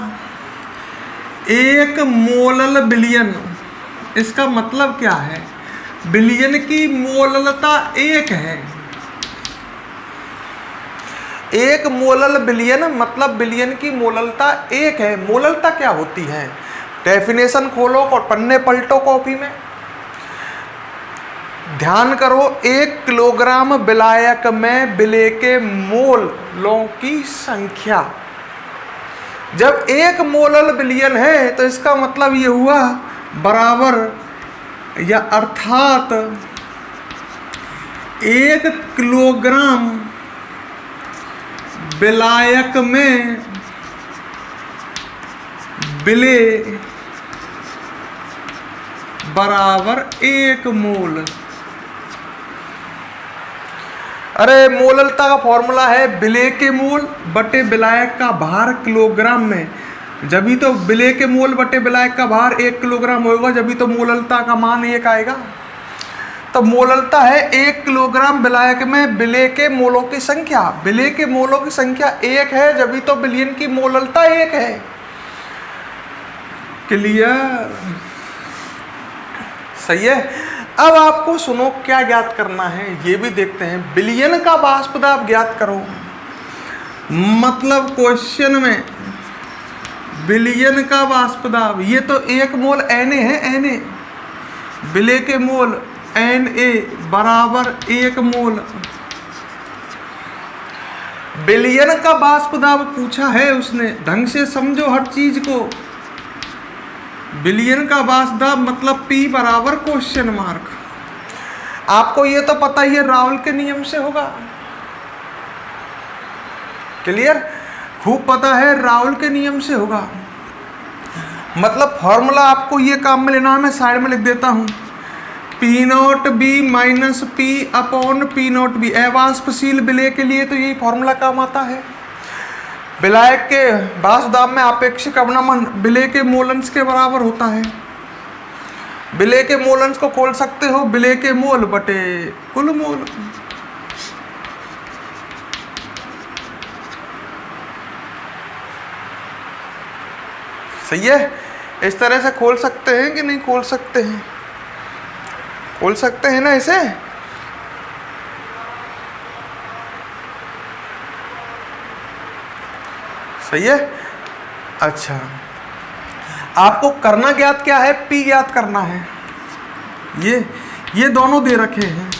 1 मोलल विलयन। इसका मतलब क्या है? विलयन की मोललता 1 है। 1 मोलल विलयन मतलब विलयन की मोललता 1 है। मोललता क्या होती है? डेफिनेशन खोलो और पन्ने पलटो कॉपी में। ध्यान करो, 1 किलोग्राम विलायक में विलेय के मोलों की संख्या। जब 1 मोलल विलयन है तो इसका मतलब ये हुआ बराबर या अर्थात 1 किलोग्राम विलायक में विलेय बराबर 1 मोल। अरे मोललता का फॉर्मूला है विलेय के मोल बटे विलायक का भार किलोग्राम में, जब तो विलेय के मोल बटे विलायक का भार 1 किलोग्राम होगा, जब तो मोललता का मान 1 आएगा। तो मोललता है 1 किलोग्राम विलायक में विलेय के मोलों की संख्या, विलेय के मोलों की संख्या 1 है, जब तो विलयन की मोललता 1 है। क्लियर? सही है। अब आपको सुनो क्या ज्ञात करना है ये भी देखते हैं। विलयन का वाष्प दाब ज्ञात करो, मतलब क्वेश्चन में विलयन का वाष्प दाब, ये तो 1 मोल Na है, Na विलेय के मोल Na बराबर 1 मोल। विलयन का वाष्प दाब पूछा है उसने, ढंग से समझो हर चीज को। विलयन का वाष्प दाब मतलब P बराबर क्वेश्चन मार्क। आपको ये तो पता ही है राउल के नियम से होगा। क्लियर? खूब पता है राउल के नियम से होगा। मतलब फॉर्मूला आपको ये काम में लेना है, मैं साइड में लिख देता हूं। P0B minus P upon P0B अवाष्पशील विलेय के लिए तो यही फॉर्मूला काम आता है। विलायक के वाष्प दाब में आपेक्षिक अवनमन विलेय के मोलंश के बराबर होता है। विलेय के मोलंश को खोल सकते हो विलेय के मोल बटे कुल मोल। सही है? इस तरह से खोल सकते हैं कि नहीं खोल सकते हैं? खोल सकते हैं ना इसे। सही है। अच्छा, आपको करना ज्ञात क्या है? P ज्ञात करना है। ये दोनों दे रखे हैं,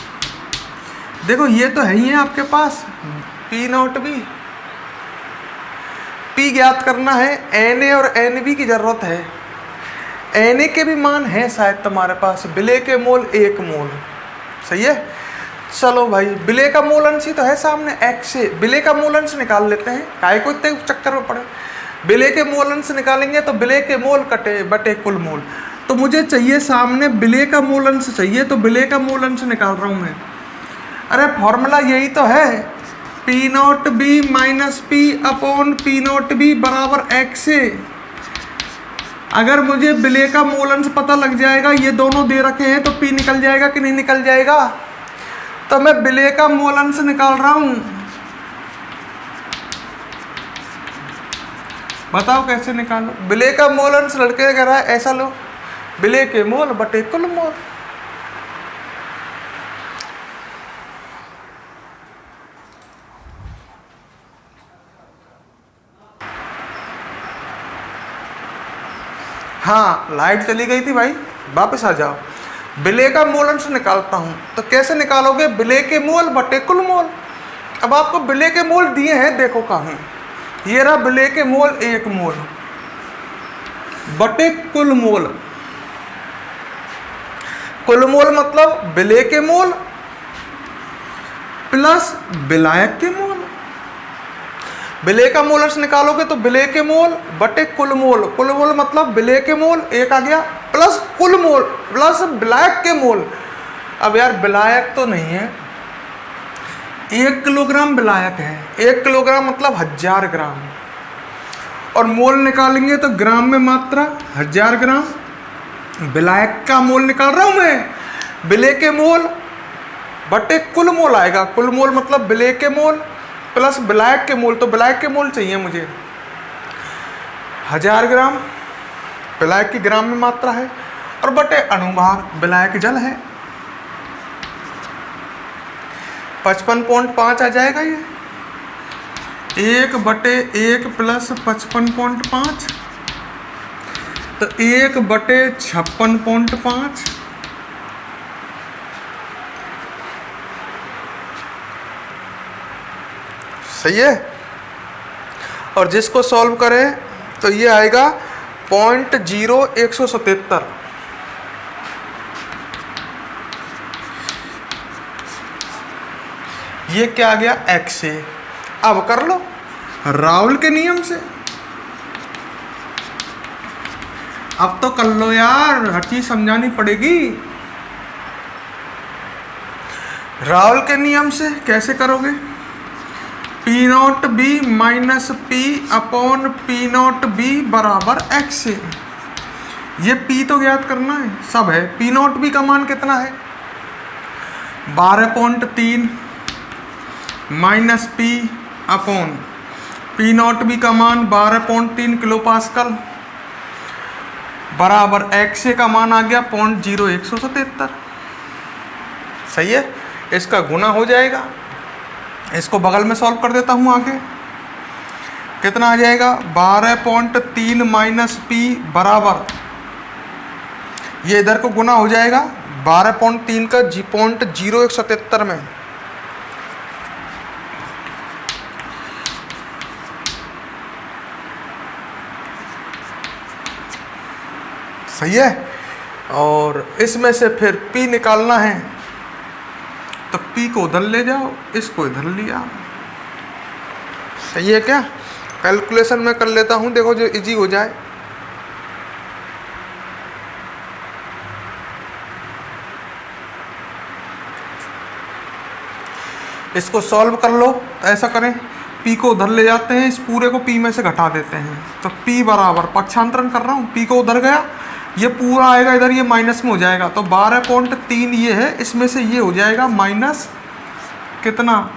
देखो ये तो है ही है आपके पास P0B। P ज्ञात करना है, Na और Nb की जरूरत है। Na के भी मान है शायद तुम्हारे पास, विलेय के मोल 1 मोल। सही है। चलो भाई, विलेय का मोल अंश ही तो है सामने x से, विलेय का मोल अंश निकाल लेते हैं, काहे को इतने चक्कर में पड़े। विलेय के मोल अंश निकालेंगे तो विलेय के मोल कटे बटे कुल मोल। तो मुझे चाहिए सामने विलेय का मोल अंश चाहिए, तो विलेय का मोल अंश निकाल रहा हूं मैं। अरे फॉर्मूला यही तो है, P0B minus P upon P0B बराबर x से। अगर मुझे विलेय का मोल अंश पता लग जाएगा, ये दोनों दे रखे हैं, तो P निकल जाएगा कि नहीं निकल जाएगा? तो मैं विलेय का मोल अंश निकाल रहा हूं, बताओ कैसे निकालो। विलेय का मोल अंश लड़के कह रहा है ऐसा लो, विलेय के मोल बटे कुल मोल। हाँ, लाइट चली गई थी भाई, वापस आ जाओ। विलेय का मोल अंश निकालता हूं, तो कैसे निकालोगे? विलेय के मोल बटे कुल मोल। अब आपको विलेय के मोल दिए हैं, देखो कहाँ, ये रहा विलेय के मोल 1 मोल बटे कुल मोल। कुल मोल मतलब विलेय के मोल प्लस विलायक के मोल। विलेय का मोल अंश निकालोगे तो विलेय के मोल बटे कुल मोल। कुल मोल मतलब विलेय के मोल 1 आ गया, प्लस कुल मोल प्लस विलायक के मोल। अब यार विलायक तो नहीं है, 1 किलोग्राम विलायक है, 1 किलोग्राम मतलब 1000 ग्राम, और मोल निकालेंगे तो ग्राम में मात्रा 1000 ग्राम। विलायक का मोल निकाल रहा हूं मैं, विलेय के मोल बटे कुल मोल आएगा। कुल मोल मतलब विलेय के मोल प्लस विलायक के मोल, तो विलायक के मोल चाहिए मुझे 1000 ग्राम, विलायक की ग्राम में मात्रा है, और बटे अणुभार, विलायक जल है 55.5 आ जाएगा। ये 1 बटे 1 प्लस 55.5, तो 1 बटे 56.5। सही है। और जिसको सॉल्व करें तो ये आएगा 0.0177। ये क्या आ गया? x से। अब कर लो राउल के नियम से, अब तो कर लो यार, हर चीज समझानी पड़ेगी। रावल के नियम से कैसे करोगे? P not B minus P upon P not B बराबर एक्स से। ये पी तो ज्ञात करना है, सब है। पी नॉट बी का मान कितना है? 12.3 minus P upon P not B का मान 12.3 किलो पास्कल बराबर एक्स का मान आ गया 0.0177। सही है, इसका गुना हो जाएगा। इसको बगल में सॉल्व कर देता हूँ आगे। कितना आ जाएगा? 12.3 माइनस पी बराबर, ये इधर को गुना हो जाएगा 12.3 का 0.0177 में। सही है, और इसमें से फिर P निकालना है, तो P को उधर ले जाओ, इसको इधर लिया। सही है क्या? कैलकुलेशन में कर लेता हूँ, देखो जो इजी हो जाए। इसको सॉल्व कर लो। तो ऐसा करें, P को उधर ले जाते हैं, इस पूरे को P में से घटा देते हैं। तो P बराबर, पक्षांतरण कर रहा हूँ, P को उधर गया, ये पूरा आएगा इधर, ये माइनस में हो जाएगा। तो 12.3 ये है, इसमें से ये हो जाएगा माइनस कितना?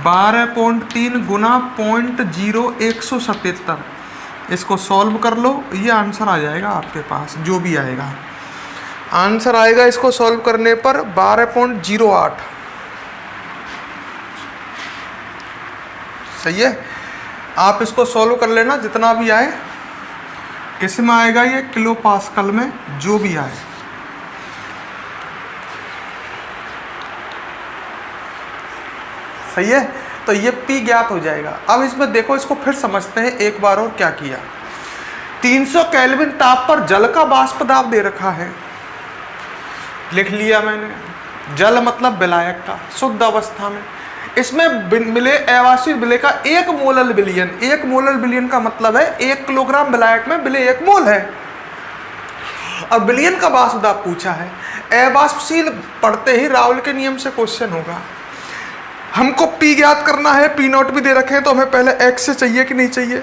12.3 गुना 0.0177। इसको सॉल्व कर लो, ये आंसर आ जाएगा आपके पास, जो भी आएगा आंसर आएगा इसको सॉल्व करने पर 12.08। सही है, आप इसको सॉल्व कर लेना, जितना भी आए। किस में आएगा? ये किलो पास्कल में, जो भी आए। सही है, तो ये P ज्ञात हो जाएगा। अब इसमें देखो, इसको फिर समझते हैं एक बार और। क्या किया? 300 केल्विन ताप पर जल का वाष्प दाब दे रखा है, लिख लिया मैंने। जल मतलब विलायक का, शुद्ध अवस्था में। इसमें मिले अवाष्पीय विलेय का 1 मोलल विलयन। 1 मोलल विलयन का मतलब है 1 किलोग्राम विलायक में विलेय 1 मोल है। और विलयन का वाष्प दाब पूछा है। अवाष्पशील पढ़ते ही रावल के नियम से क्वेश्चन होगा। हमको P ज्ञात करना है, P नॉट भी दे रखे हैं, तो हमें पहले X से चाहिए कि नहीं चाहिए?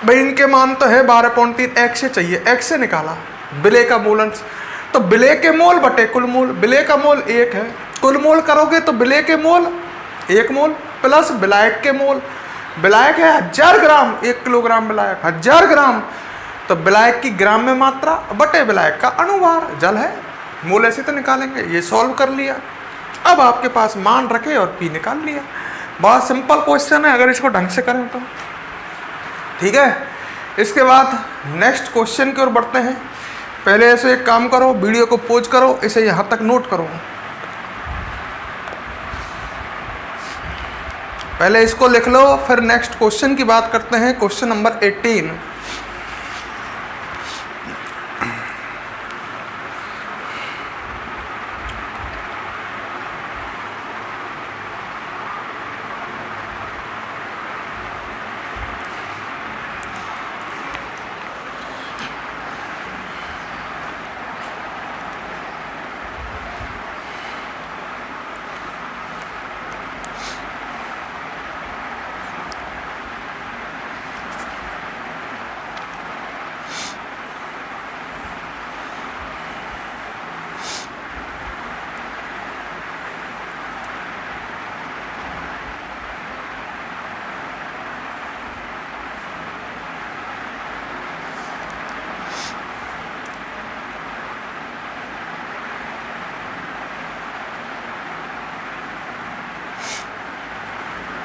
भाई इनके मान तो है 12.3, X से चाहिए। X से निकाला विलेय का मोलंश, तो विलेय के मोल बटे कुल मोल। विलेय का मोल 1 है, कुल मोल करोगे तो विलेय के मोल 1 मोल प्लस विलायक के मोल। विलायक है 1000 ग्राम, 1 किलोग्राम विलायक 1000 ग्राम, तो विलायक की ग्राम में मात्रा बटे विलायक का अणुभार। जल है, मोल ऐसे तो निकालेंगे। ये सॉल्व कर लिया। अब आपके पास मान रखे और P निकाल लिया। बहुत सिंपल क्वेश्चन है, अगर इसको ढंग से करें तो। ठीक है, इसके बाद नेक्स्ट क्वेश्चन की ओर बढ़ते हैं। पहले ऐसे एक काम करो, वीडियो को पॉज करो, इसे यहाँ तक नोट करो। पहले इसको लिख लो, फिर नेक्स्ट क्वेश्चन की बात करते हैं। Question number 18।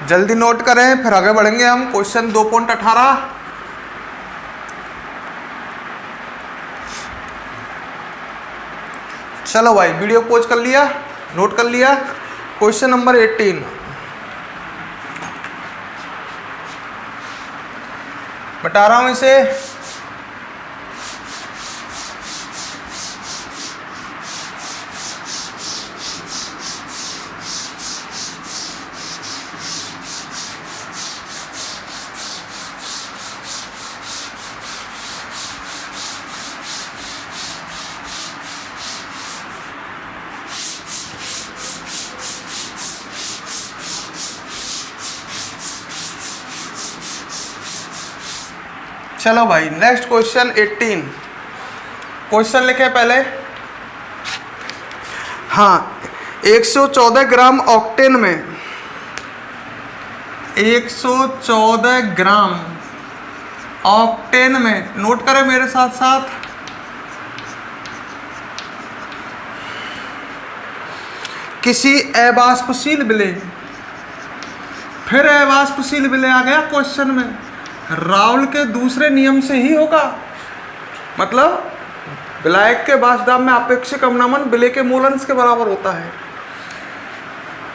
जल्दी नोट करें, फिर आगे बढ़ेंगे हम। क्वेश्चन 2.18। चलो भाई, वीडियो पॉज कर लिया, नोट कर लिया। क्वेश्चन नंबर 18 बता रहा हूं इसे। चलो भाई नेक्स्ट क्वेश्चन 18। क्वेश्चन लिखे पहले। हाँ, 114 ग्राम ऑक्टेन में 114 ग्राम ऑक्टेन में, नोट करें मेरे साथ साथ, किसी अवाष्पशील विलेय, फिर अवाष्पशील विलेय आ गया क्वेश्चन में, राउल के दूसरे नियम से ही होगा। मतलब विलायक के वाष्पदाब में आपेक्षिक अवनमन विलेय के मूल अंश के बराबर होता है।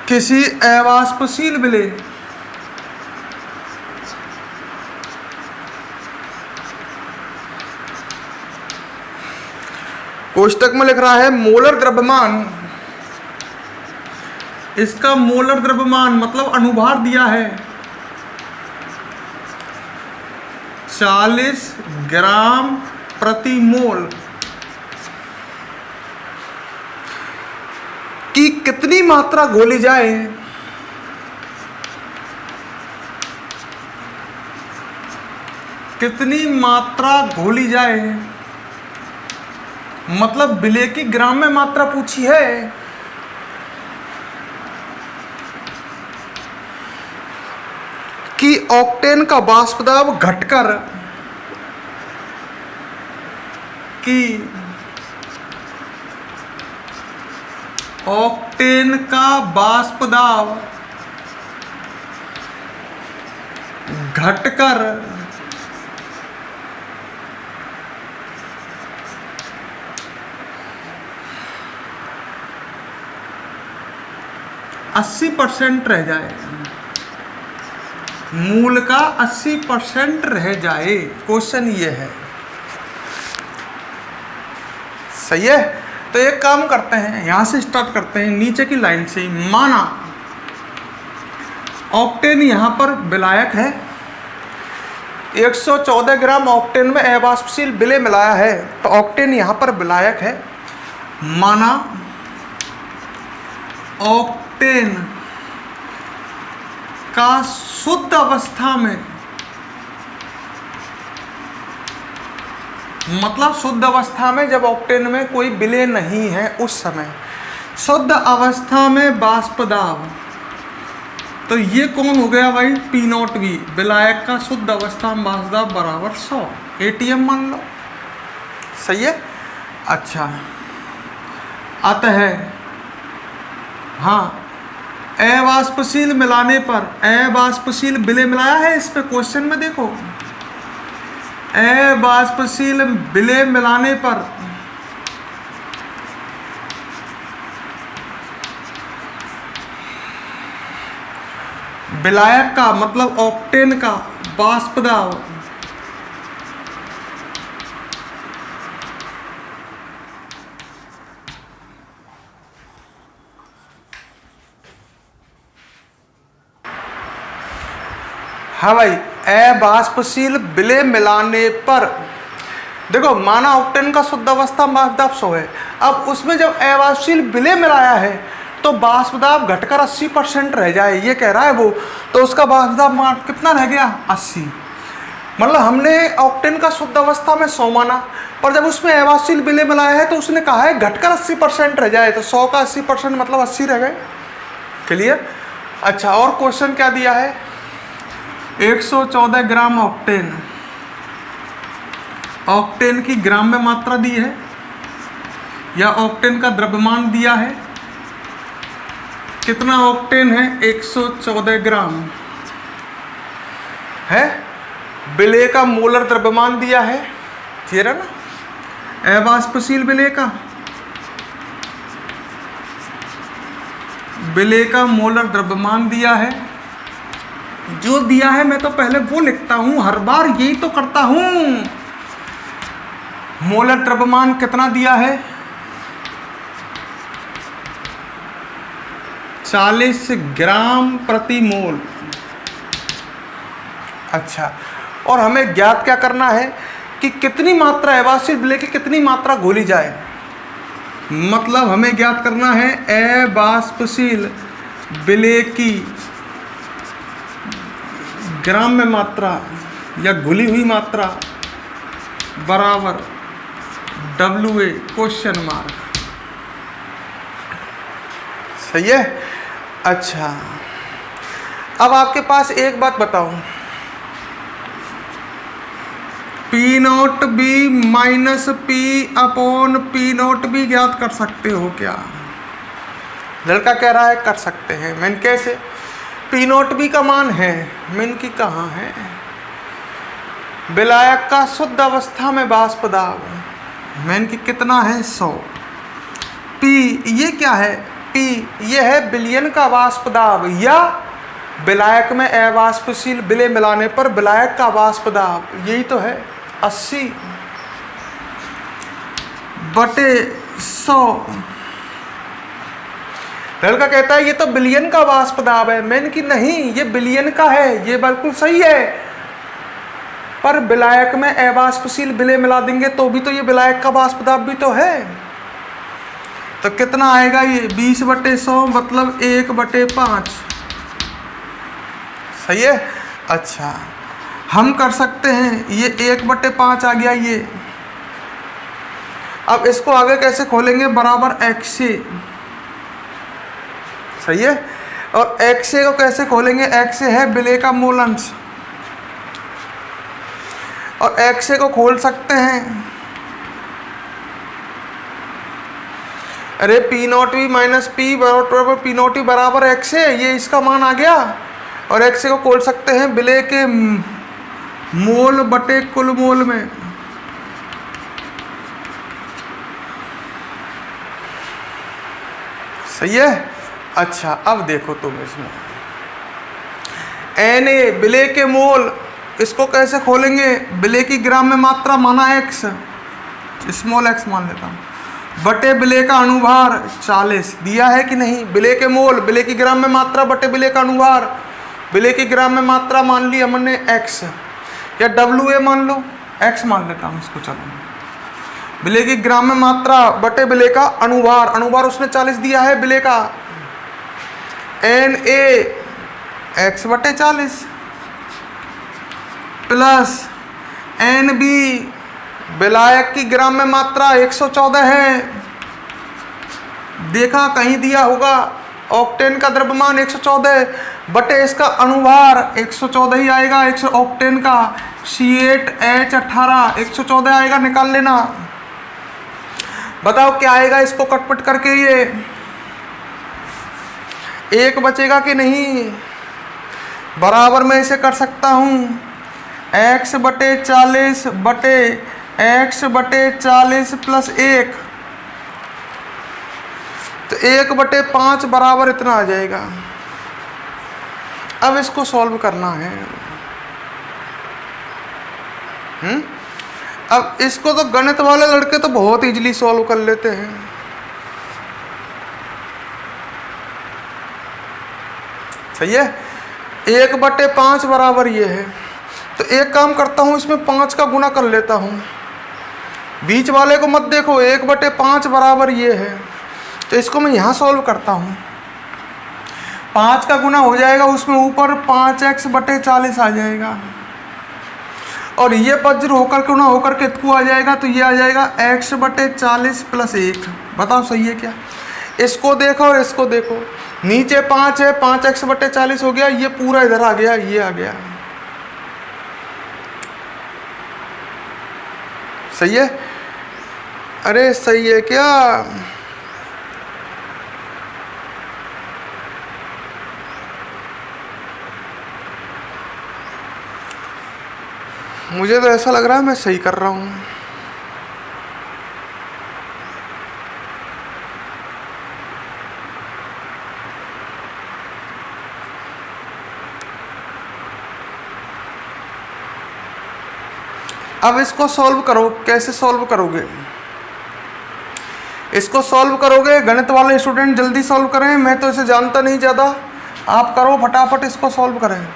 किसी अवाष्पशील विलेय कोष्टक में लिख रहा है मोलर द्रव्यमान, इसका मोलर द्रव्यमान मतलब अनुभार दिया है 40 ग्राम प्रति मोल, की कितनी मात्रा घोली जाए, कितनी मात्रा घोली जाए, मतलब विलेय की ग्राम में मात्रा पूछी है। कि ऑक्टेन का वाष्पदाब घटकर, कि ऑक्टेन का वाष्पदाब घटकर 80% रह जाए, मूल का 80% रह जाए। क्वेश्चन ये है, सही है। तो एक काम करते हैं, यहां से स्टार्ट करते हैं नीचे की लाइन से। माना ऑक्टेन यहां पर विलायक है, 114 ग्राम ऑक्टेन में अवाष्पशील विलेय मिलाया है, तो ऑक्टेन यहां पर विलायक है। माना ऑक्टेन का शुद्ध अवस्था में, मतलब शुद्ध अवस्था में जब ऑक्टेन में कोई विलेय नहीं है उस समय शुद्ध अवस्था में वाष्पदाब, तो ये कौन हो गया भाई, P0V, विलायक का शुद्ध अवस्था में वाष्पदाब बराबर 100 ATM मान लो, सही है। अच्छा, अतः हाँ, अवाष्पशील मिलाने पर, अवाष्पशील विलेय मिलाया है इस पे क्वेश्चन में, देखो अवाष्पशील विलेय मिलाने पर विलायक का मतलब ऑक्टेन का वाष्पदाब हाँ भाई, अवाष्पशील विलेय मिलाने पर, देखो माना ऑक्टेन का शुद्ध अवस्था वाष्पदाब 100 है, अब उसमें जब अवाष्पशील विलेय मिलाया है तो वाष्पदाब घटकर 80% रह जाए, ये कह रहा है वो। तो उसका वाष्पदाब कितना रह गया, 80। मतलब हमने ऑक्टेन का शुद्ध अवस्था में 100 माना, पर जब उसमें अवाष्पशील विलेय मिलाया है तो उसने कहा है घटकर 80% रह जाए, तो 100 का 80% मतलब 80 रह गए। क्लियर। अच्छा, और क्वेश्चन क्या दिया है, 114 ग्राम ऑक्टेन, ऑक्टेन की ग्राम में मात्रा दी है या ऑक्टेन का द्रव्यमान दिया है। कितना ऑक्टेन है, 114 ग्राम है। विलेय का मोलर द्रव्यमान दिया है, ठीक है ना, अवाष्पशील विलेय का, विलेय का मोलर द्रव्यमान दिया है। जो दिया है मैं तो पहले वो लिखता हूं, हर बार यही तो करता हूं। मोलर द्रव्यमान कितना दिया है, 40 ग्राम प्रति मोल। अच्छा, और हमें ज्ञात क्या करना है कि कितनी मात्रा अवाष्पशील विलेय की कितनी मात्रा घोली जाए, मतलब हमें ज्ञात करना है अवाष्पशील विलेय की ग्राम में मात्रा या घुली हुई मात्रा बराबर WA क्वेश्चन मार्क। सही है। अच्छा, अब आपके पास एक बात बताओ, P0B minus P upon P0B ज्ञात कर सकते हो क्या? लड़का कह रहा है कर सकते हैं। मैन कैसे? P0B का मान है, मैन की कहाँ है? विलायक का शुद्ध अवस्था में वाष्प दाब, मैन की कितना है? 100। P ये क्या है? P ये है विलयन का वाष्प दाब या विलायक में अवाष्पशील विलय मिलाने पर विलायक का वाष्प दाब, यही तो है 80 बटे 100। लड़का कहता है ये तो विलयन का वाष्प दाब है। मैंने कि नहीं, ये विलयन का है, ये बिल्कुल सही है, पर विलायक में अवाष्पशील विलय मिला देंगे तो भी तो ये विलायक का वाष्प दाब भी तो है। तो कितना आएगा ये? 20 बटे 100 मतलब 1/5। सही है। अच्छा, हम कर सकते हैं, ये 1/5 आ गया ये। अब इसको आगे कैसे खोलेंगे? बराबर XA। सही है। और XA को कैसे खोलेंगे? XA है विलय का मूल अंश, और XA को खोल सकते हैं, अरे P0B माइनस P बराबर P0B बराबर XA, ये इसका मान आ गया। और XA को खोल सकते हैं विलय के मोल बटे कुल मोल में। सही है। अच्छा, अब देखो तुम इसमें Na विलय के मोल, इसको कैसे खोलेंगे? विलय की ग्राम में मात्रा माना x, स्मॉल x मान लेता हूँ, बटे विलय का अनुभार 40 दिया है कि नहीं? विलय के मोल, विलय की ग्राम में मात्रा बटे विलय का अनुभार, विलय की ग्राम में मात्रा मान ली हमने x, या WA मान लो, x मान लेता हूँ इसको। चलो, विलय की ग्राम में मात्रा बटे विलय का अनुभार, अनुभार उसने 40 दिया है विलय का, Na x बटे 40 प्लस NB विलायक की ग्राम में मात्रा 114 है, देखा कहीं दिया होगा, ऑक्टेन का द्रव्यमान 114 बटे इसका अनुभार 114 ही आएगा, ऑक्टेन का C8H18 114 आएगा, निकाल लेना। बताओ क्या आएगा इसको कटपट करके? ये एक बचेगा कि नहीं? बराबर मैं इसे कर सकता हूँ x बटे 40 बटे x बटे 40 प्लस 1, तो 1/5 बराबर इतना आ जाएगा। अब इसको सॉल्व करना है। अब इसको तो गणित वाले लड़के तो बहुत इजीली सॉल्व कर लेते हैं। सही है। 1/5 बराबर ये है, तो एक काम करता हूँ, इसमें 5 का गुना कर लेता हूँ। बीच वाले को मत देखो, 1/5 बराबर ये है, तो इसको मैं यहाँ सॉल्व करता हूँ। 5 का गुना हो जाएगा, उसमें ऊपर 5x बटे 40 आ जाएगा, और ये वज्र होकर के ना होकर के इतकू आ जाएगा, तो ये आ जाएगा x बटे 40 प्लस 1। बताओ सही है क्या? इसको देखो और इसको देखो, नीचे 5 है, 5x बटे 40 हो गया, ये पूरा इधर आ गया, ये आ गया। सही है। अरे सही है क्या? मुझे तो ऐसा लग रहा है मैं सही कर रहा हूँ। अब इसको सॉल्व करो। कैसे सॉल्व करोगे? इसको सॉल्व करोगे, गणित वाले स्टूडेंट जल्दी सॉल्व करें, मैं तो इसे जानता नहीं ज़्यादा, आप करो फटाफट इसको सॉल्व करें।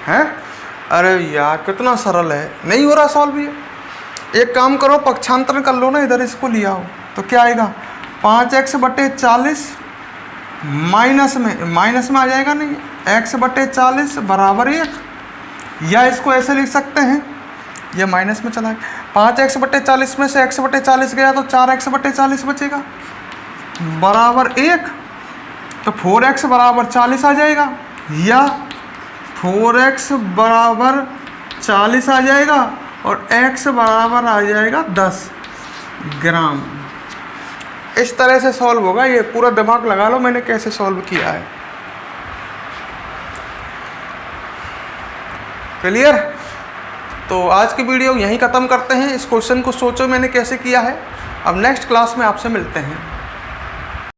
हैं? अरे यार कितना सरल है, नहीं हो रहा सॉल्व ये। एक काम करो, पक्षांतरण कर लो ना, इधर इसको लिया हो तो क्या आएगा 5x/40 माइनस में आ जाएगा, नहीं x/40 बराबर 1, या इसको ऐसे लिख सकते हैं, ये माइनस में चला गया, 5x/40 में से x/40 गया तो 4x/40 बचेगा बराबर 1, तो 4x बराबर 40 आ जाएगा, या 4x बराबर 40 आ जाएगा और x बराबर आ जाएगा 10 ग्राम। इस तरह से सॉल्व होगा ये, पूरा दिमाग लगा लो मैंने कैसे सॉल्व किया है। क्लियर? तो आज की वीडियो यहीं ख़त्म करते हैं। इस क्वेश्चन को सोचो मैंने कैसे किया है। अब नेक्स्ट क्लास में आपसे मिलते हैं।